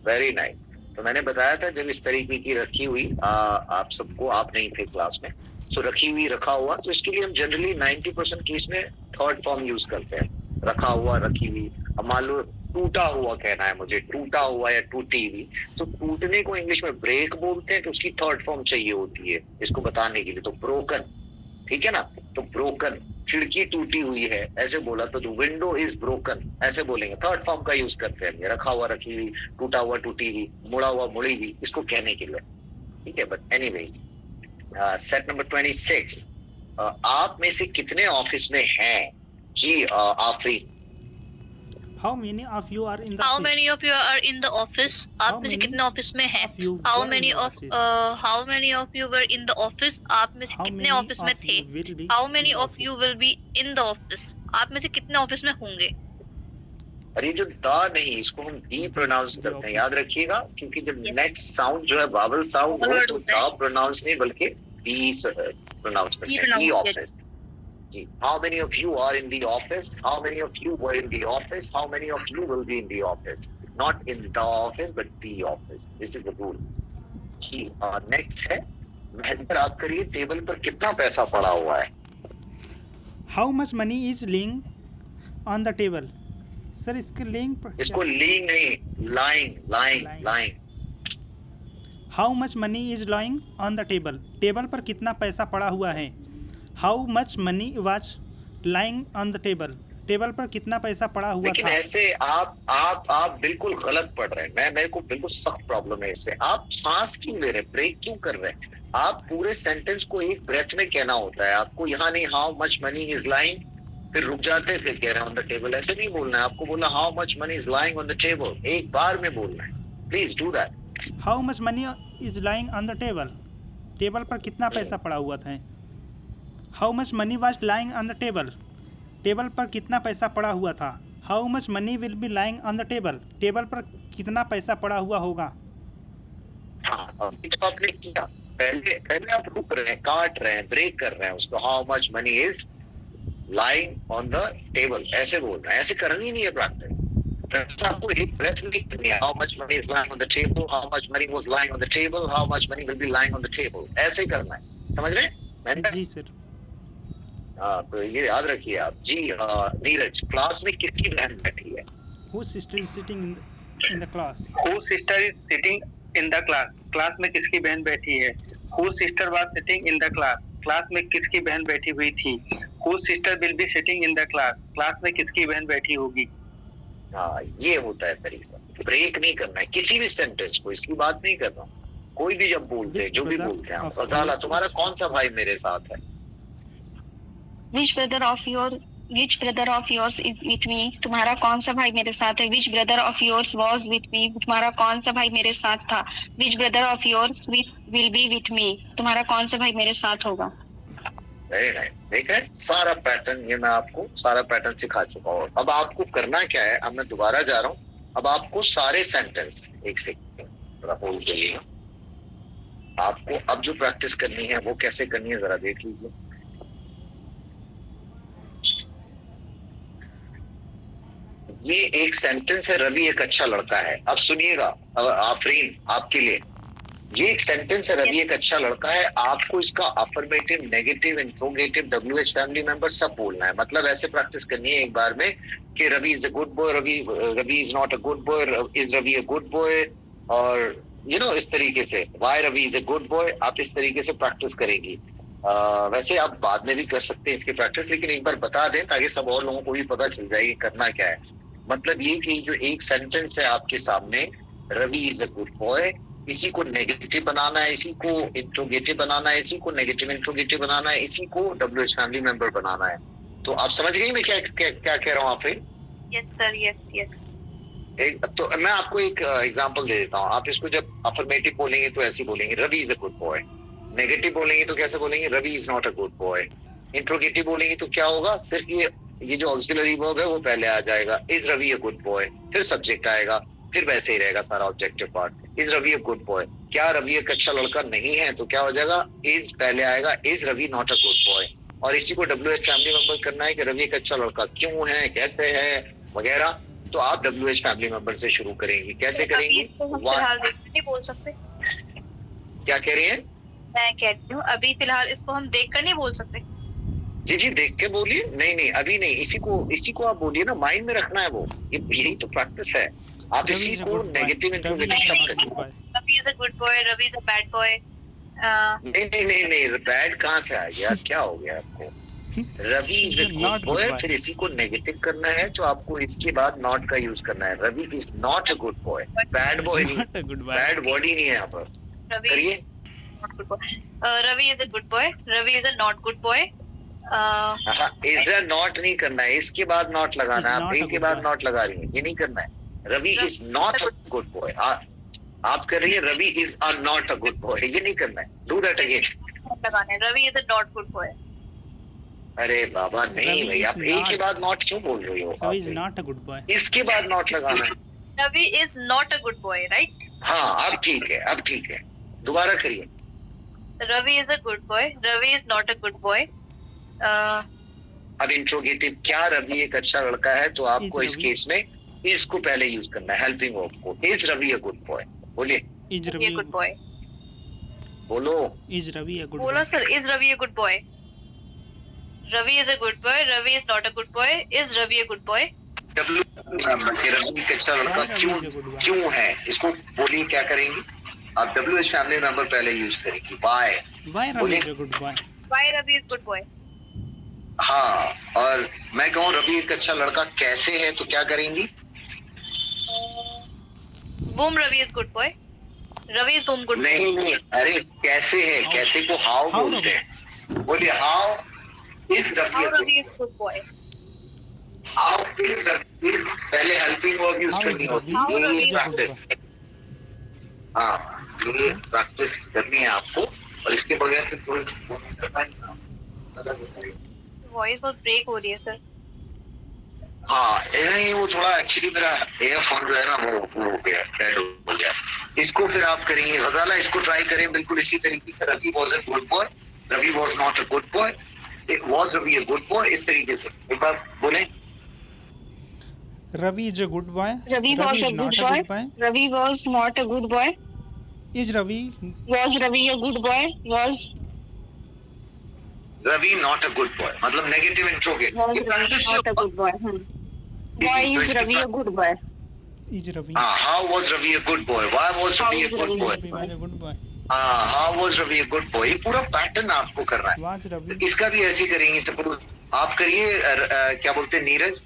Very nice. तो मैंने बताया था जब इस तरीके की रखी हुई, आप सबको, आप नहीं थे क्लास में, तो रखी हुई रखा हुआ, तो इसके लिए हम जनरली 90% केस में थर्ड फॉर्म यूज करते हैं। रखा हुआ, रखी हुई। अब मान लो टूटा हुआ कहना है मुझे, टूटा हुआ या टूटी हुई, तो टूटने को इंग्लिश में ब्रेक बोलते हैं, तो उसकी थर्ड फॉर्म चाहिए होती है इसको बताने के लिए, तो ब्रोकन, ठीक है ना। तो ब्रोकन, खिड़की टूटी हुई है ऐसे बोला तो विंडो इज ब्रोकन ऐसे बोलेंगे, थर्ड फॉर्म का यूज करते हैं, रखा हुआ, रखी हुई, टूटा हुआ, टूटी हुई, मुड़ा हुआ, मुड़ी हुई, इसको कहने के लिए, ठीक है। बट एनीवेज, सेट नंबर 26, आप में से कितने ऑफिस में हैं? जी Afreen. How many of you are in the how many of you are in the office? आप में से कितने ऑफिस में हैं? How many of you were in the office? आप में से कितने ऑफिस में थे? How many of you will be in the office? आप में से कितने ऑफिस में होंगे? अरे जो द नहीं, इसको हम दी प्रोनाउंस करते हैं, याद रखिएगा, क्योंकि जब नेक्स्ट साउंड जो है वावल साउंड हो तो द प्रोनाउंस नहीं बल्कि दी प्रोनाउंस करते हैं, दी ऑफिस। जी, how many of you are in the office? How many of you were in the office? How many of you will be in the office? Not in the office but the office, this is the rule. जी, next है महेंद्र, आप करिए, table पर कितना पैसा पड़ा हुआ है? हाउ मच मनी इज लिंग ऑन द टेबल? सर इसके लिंग इसको लीइंग नहीं, lying, lying, lying. How much money is lying on the table? Table पर कितना पैसा पड़ा हुआ है? How much money was lying on the table? Table पर कितना पैसा पड़ा हुआ लेकिन था? ऐसे आप बिल्कुल गलत पढ़ रहे हैं। मेरे को बिल्कुल सख्त प्रॉब्लम है इससे। आप सांस क्यों ले रहे हैं, ब्रेक क्यों कर रहे हैं? आप पूरे सेंटेंस को एक ब्रेथ में कहना होता है आपको। यहाँ नहीं how much money is lying फिर रुक जाते हैं, फिर कह रहे हैं ऑन द टेबल, ऐसे नहीं बोलना है आपको। बोलना how much money is lying on the table, एक बार में बोलना है। Please do that. How much money is lying on the table? Table पर कितना पैसा पड़ा हुआ था? How much money was lying on the table? Table पर कितना पैसा पड़ा हुआ था? How much money will be lying on the table? Table पर कितना पैसा पड़ा हुआ होगा? हाँ, अभी तो आपने किया, पहले आप रुक रहे हैं, काट रहे हैं, ब्रेक कर रहे हैं उसको। How much money is lying on the table ऐसे बोल रहे हैं, ऐसे करनी नहीं है प्रैक्टिस। आपको एक ब्रेथ नहीं करनी है। How much money is lying on the table, how much money was lying on the table, how much money will be lying on the table, ऐसे करना है। समझ रहे हैं? जी सर। हाँ, तो ये याद रखिए आप। जी नीरज, क्लास में किसकी बहन बैठी है? Whose sister is sitting in the class? Whose sister is sitting in the class? Class में किसकी बहन बैठी है? Whose sister was sitting in the class? Class में किसकी बहन बैठी हुई थी? Whose sister will be sitting in the class? Class में किसकी बहन बैठी होगी? हाँ, ये होता है तरीका। ब्रेक नहीं करना है किसी भी सेंटेंस को, इसकी बात नहीं कर रहा हूँ। कोई भी जब बोलते हैं, जो भी बोलते हैं। गजाला, तुम्हारा कौन सा भाई मेरे साथ है? Which brother of yours is with me? तुम्हारा कौन सा भाई मेरे साथ है? Which brother of yours was with me? तुम्हारा कौन सा भाई मेरे साथ था? Which brother of yours will be with me? तुम्हारा कौन सा भाई मेरे साथ होगा? Very nice. देख रहे हैं सारा पैटर्न, ये मैं आपको सारा पैटर्न सिखा चुका हूँ। अब आपको करना क्या है, अब मैं दोबारा जा रहा हूँ। अब आपको सारे सेंटेंस एक सेकंड थोड़ा होल्ड करिएगा। आपको अब जो प्रैक्टिस करनी है वो कैसे करनी है जरा देख लीजिए। ये एक सेंटेंस है, रवि एक अच्छा लड़का है। अब सुनिएगा आफरीन, आपके लिए ये एक सेंटेंस है, रवि एक अच्छा लड़का है। आपको इसका affirmative, negative, interrogative, WH family member सब बोलना है। मतलब ऐसे प्रैक्टिस करनी है एक बार में कि Ravi is a good boy, Ravi is not a good boy, is Ravi a good boy, और इस तरीके से why Ravi is a good boy. आप इस तरीके से प्रैक्टिस करेंगी। वैसे आप बाद में भी कर सकते हैं इसकी प्रैक्टिस, लेकिन एक बार बता दें ताकि सब और लोगों को भी पता चल जाए करना क्या है। मतलब ये कि जो एक सेंटेंस है आपके सामने, Ravi is a good boy, इसी को नेगेटिव बनाना है, इसी को इंट्रोगेटिव बनाना है, इसी को नेगेटिव इंट्रोगेटिव बनाना है, इसी को WH फैमिली मेंबर बनाना है। तो आप समझ गई मैं क्या कह रहा हूँ आप? Yes sir, yes yes. तो मैं आपको एक एग्जांपल दे देता हूँ। आप इसको जब अफर्मेटिव बोलेंगे तो ऐसे बोलेंगे, Ravi is a good boy. Negative बोलेंगे तो कैसे बोलेंगे, Ravi is not a good boy. Interrogative बोलेंगे तो क्या होगा, सिर्फ ये जो ऑक्सिलरी वर्ब है वो पहले आ जाएगा, is Ravi a good boy, फिर सब्जेक्ट आएगा, फिर वैसे ही रहेगा सारा objective part. Is Ravi a good boy, क्या रवि एक अच्छा लड़का नहीं है, तो क्या हो जाएगा, इज पहले आएगा, is Ravi not a good boy. और इसी को WH फैमिली मेंबर करना है कि रवि एक अच्छा लड़का क्यों है, कैसे है वगैरह। तो आप WH फैमिली मेंबर से शुरू करेंगी। कैसे करेंगी? फिलहाल नहीं बोल सकते। क्या कह रही है? मैं कहती हूँ अभी फिलहाल इसको हम देखकर नहीं बोल सकते। जी जी देख के बोलिए। नहीं नहीं अभी नहीं, इसी को आप बोलिए ना, माइंड में रखना है वो। यही तो प्रैक्टिस है। आप रवि इसी is a को good boy. Negative Ravi interrogative is सब not a करिए। good boy. Ravi is a good boy. Ravi is a bad boy. नहीं बैड कहाँ से आ गया, क्या हो गया आपको? Ravi is He's good not good boy, boy. फिर इसी को नेगेटिव करना है तो आपको इसके बाद नॉट का यूज करना है। Ravi is not a good boy, bad boy He's नहीं, not a good boy. Bad word ही नहीं है यहाँ पर। Ravi करिए। is not good boy. Ravi is a good boy. Ravi is a not good boy. Is a not नहीं करना है, इसके बाद नॉट लगाना है। Is आप not ए a के good बाद boy. नॉट लगा रही है, ये नहीं करना है। Ravi is not a good boy, आप कर रही है Ravi is a not a good boy, ये नहीं करना है। Do that again. लगाना है। Ravi is a not good boy. अरे बाबा नहीं Ravi भाई, is आप ए के not- बाद नॉट क्यों बोल रही हो? Ravi is आप not a good boy. इसके बाद नॉट लगाना है। Ravi is not a good boy, right? हाँ अब ठीक है, अब ठीक है, दोबारा करिए। Ravi is a good boy. Ravi is not a good boy. अब इंट्रोगेटिव, क्या रवि एक अच्छा लड़का है, तो आपको Is इस Ravi- केस में इज को पहले यूज करना है, हेल्पिंग वर्ब को। Is Ravi a good boy, बोलिए Is Ravi a Ravi good boy. बोलो। is Ravi a good बोलो boy? sir, is Ravi a good boy? Ravi is a good boy. Ravi is not a good boy. Is Ravi a good boy? W Ravi एक अच्छा लड़का Why Ravi क्यों is a good boy? क्यों है, इसको बोलिए क्या करेंगी आप? डब्ल्यू एच फैमिली मेंबर पहले यूज करेंगी। बाय, Why Ravi बोलिए। is a good boy? Why Ravi is good boy? हाँ, और मैं कहूँ रवि एक अच्छा लड़का कैसे है, तो क्या करेंगी? Whom Ravi is good boy? Ravi is whom good boy? नहीं नहीं, अरे कैसे है, कैसे को हाउ How बोलते हैं। बोलिए how is How Ravi Ravi is good boy? How is Ravi, पहले हेल्पिंग वर्ब यूज How करनी is होती Ravi है। Ravi ये is a good प्रैक्टिस, हाँ ये प्रैक्टिस करनी है आपको, और इसके बगैर फिर थोड़ी Voice बहुत break हो रही है sir. हाँ नहीं, वो थोड़ा एक्चुअली मेरा एयरफोन जो है ना वो हो गया, डेड हो गया। इसको फिर आप करेंगे गजाला, इसको ट्राई करें बिल्कुल इसी तरीके से। Ravi was a good boy, Ravi was not a good boy, was Ravi a good boy, इस तरीके से एक बार बोले। Ravi is a good boy. Ravi was is a not good a boy. good boy. Ravi was not a good boy. Is Ravi Was Ravi a good boy? Was Ravi not a good boy मतलब negative interrogate. Ravi not a good boy? Why is Ravi a good boy? is Ravi? हाँ, how was Ravi a good boy, why was How Ravi a is good Ravi boy, Ravi was a good boy. हाँ how was Ravi a good boy. ये पूरा pattern आपको करना है। Was Ravi? इसका भी ऐसे करेंगे। सपोज आप करिए क्या बोलते हैं नीरज,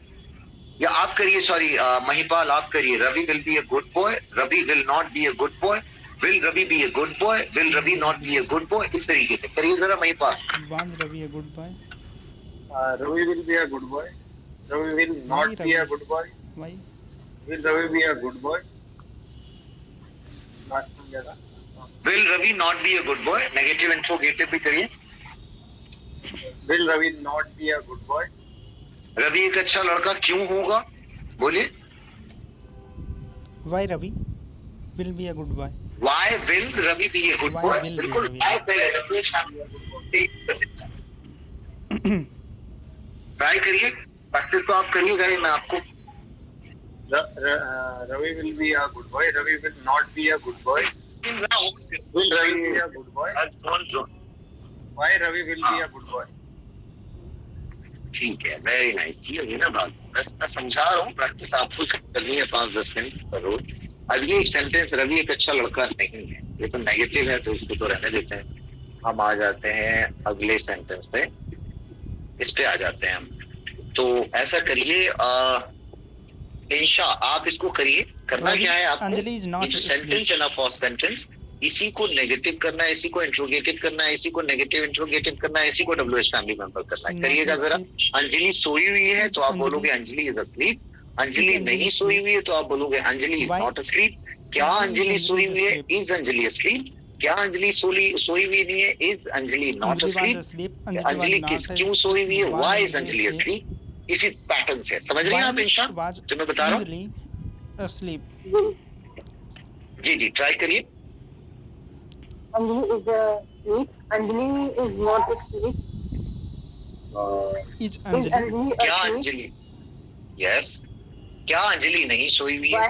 या आप करिए सॉरी महिपाल, आप करिए Ravi will be a good boy, Ravi will not be a good boy, will Ravi be a good boy, will Ravi not be a good boy, इस तरीके से करिए जरा Mahipal. Was Ravi a good boy? Ravi will be a good boy. Ravi will not Why be a Ravi? good boy. Why? Will Ravi be a good boy? Not together. Will Ravi not be a good boy, negative interrogative भी करिए। Will Ravi not be a good boy? Ravi एक अच्छा लड़का क्यों होगा, बोलिए। Why Ravi will be a good boy? Why will Ravi be a good Why boy, will be बिल्कुल Ravi? why पहले ट्राई करिए, प्रैक्टिस तो आप करिएगा ही, मैं आपको। Ravi will be a good boy. Ravi will not be a good boy. Will Ravi be a good boy? Why Ravi will be a good boy? ठीक है, वेरी नाइस। ये ना बात बस मैं समझा रहा हूँ, प्रैक्टिस आपको करनी है 5-10 मिनट पर रोज। अब ये एक सेंटेंस रवि एक अच्छा लड़का नहीं है, ये तो नेगेटिव है तो इसको तो रहने देते हैं। हम आ जाते हैं अगले सेंटेंस पे, इस पे आ जाते हैं हम। तो ऐसा करिए इंशा, आप इसको करिए। करना रवि, क्या है आपको, अंजलि is not सेंटेंस है ना फर्स्ट सेंटेंस, इसी को नेगेटिव करना है, इसी को इंट्रोगेटिव करना है, इसी को नेगेटिव इंट्रोगेटिव करना है, इसी को डब्ल्यूएच फैमिली मेंबर करना है। करिएगा जरा। अंजलि सोई हुई है तो आप बोलोगे अंजलि इज अस्लीप। अंजलि नहीं सोई हुई है तो आप बोलोगे अंजलि इज नॉट अस्लीप। क्या अंजलि सोई हुई है, इज अंजलि अस्लीप। क्या अंजलि सोई हुई नहीं है, is Anjali not asleep. Anjali क्यों सोई हुई है, व्हाई इज अंजलि अस्लीप। इसी पैटर्न से समझ रहे हैं आप इंशा जो मैं बता रहा हूँ? Anjali asleep. जी जी ट्राई करिए। Anjali is asleep. Anjali is not asleep. Is Is Anjali? Anjali क्या asleep? अंजलि, यस, क्या अंजलि नहीं सोई हुई है? Why?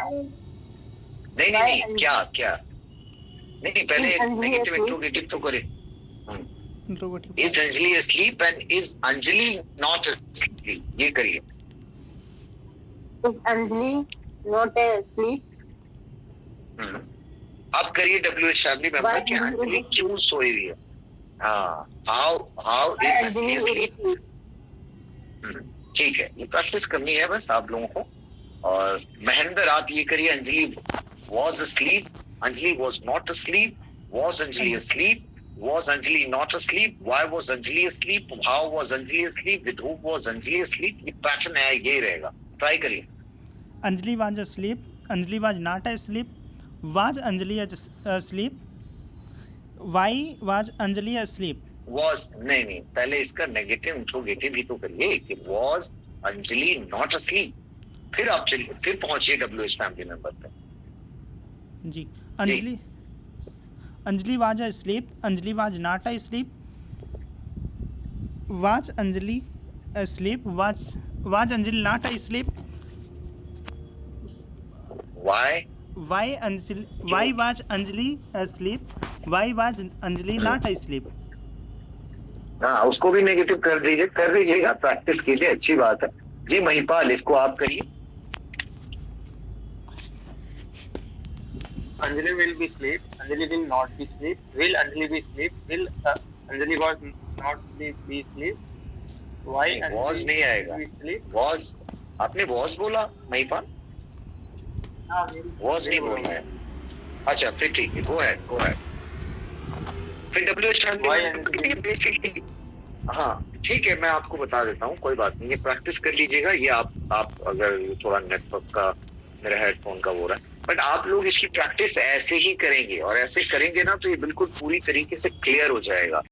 नहीं नहीं नहीं, क्या क्या नहीं नहीं, पहले अंजलि नेगेटिव asleep? इंट्रोगेटिव तो करे। Interrogative is Anjali asleep and is Anjali not asleep? ये करिए. Is Anjali not asleep? अब करिए WH फैमिली मेंबर कि अंजलि क्यों सोई हुई है. हाँ, how is अंजलि asleep? ठीक है, ये प्रैक्टिस करनी है बस आप लोगों को. और महेंद्र आप ये करिए, Anjali was asleep, Anjali was not asleep, was Anjali asleep, was Anjali not asleep, why was Anjali asleep, how was Anjali asleep, with whom was Anjali asleep. ये पैटर्न है, ये रहेगा. ट्राई करिए. Anjali was asleep, Anjali was not asleep, was Anjali asleep, why was Anjali asleep. was नहीं, पहले इसका negative interrogative ही तो करिए कि was अंजलि not asleep. फिर आप चलिए, फिर पहुंचिए WH फैमिली मेंबर पे. जी, Anjali was asleep, Anjali was not asleep, was Anjali asleep, was Anjali not asleep, why why was Anjali asleep, why was Anjali not asleep. हाँ, उसको भी नेगेटिव कर दीजिएगा. प्रैक्टिस कीजिए, अच्छी बात है. जी महिपाल, इसको आप करिए. Anjali will be sleep. Anjali will not be sleep. Will Anjali be sleep? Will Anjali was not be sleep? Why नहीं, was नहीं आएगा. be sleep? was आपने was बोला महिपाल? हाँ, was नहीं बोलना है. अच्छा, फिर ठीक है. Go ahead. फिर WH फैमिली बेसिकली. हाँ, ठीक है, मैं आपको बता देता हूँ, कोई बात नहीं. ये प्रैक्टिस कर लीजिएगा. ये आप अगर थोड़ा नेटवर्क का, मेरा हेडफोन का हो रहा है, बट आप लोग इसकी प्रैक्टिस ऐसे ही करेंगे, और ऐसे करेंगे ना तो ये बिल्कुल पूरी तरीके से क्लियर हो जाएगा.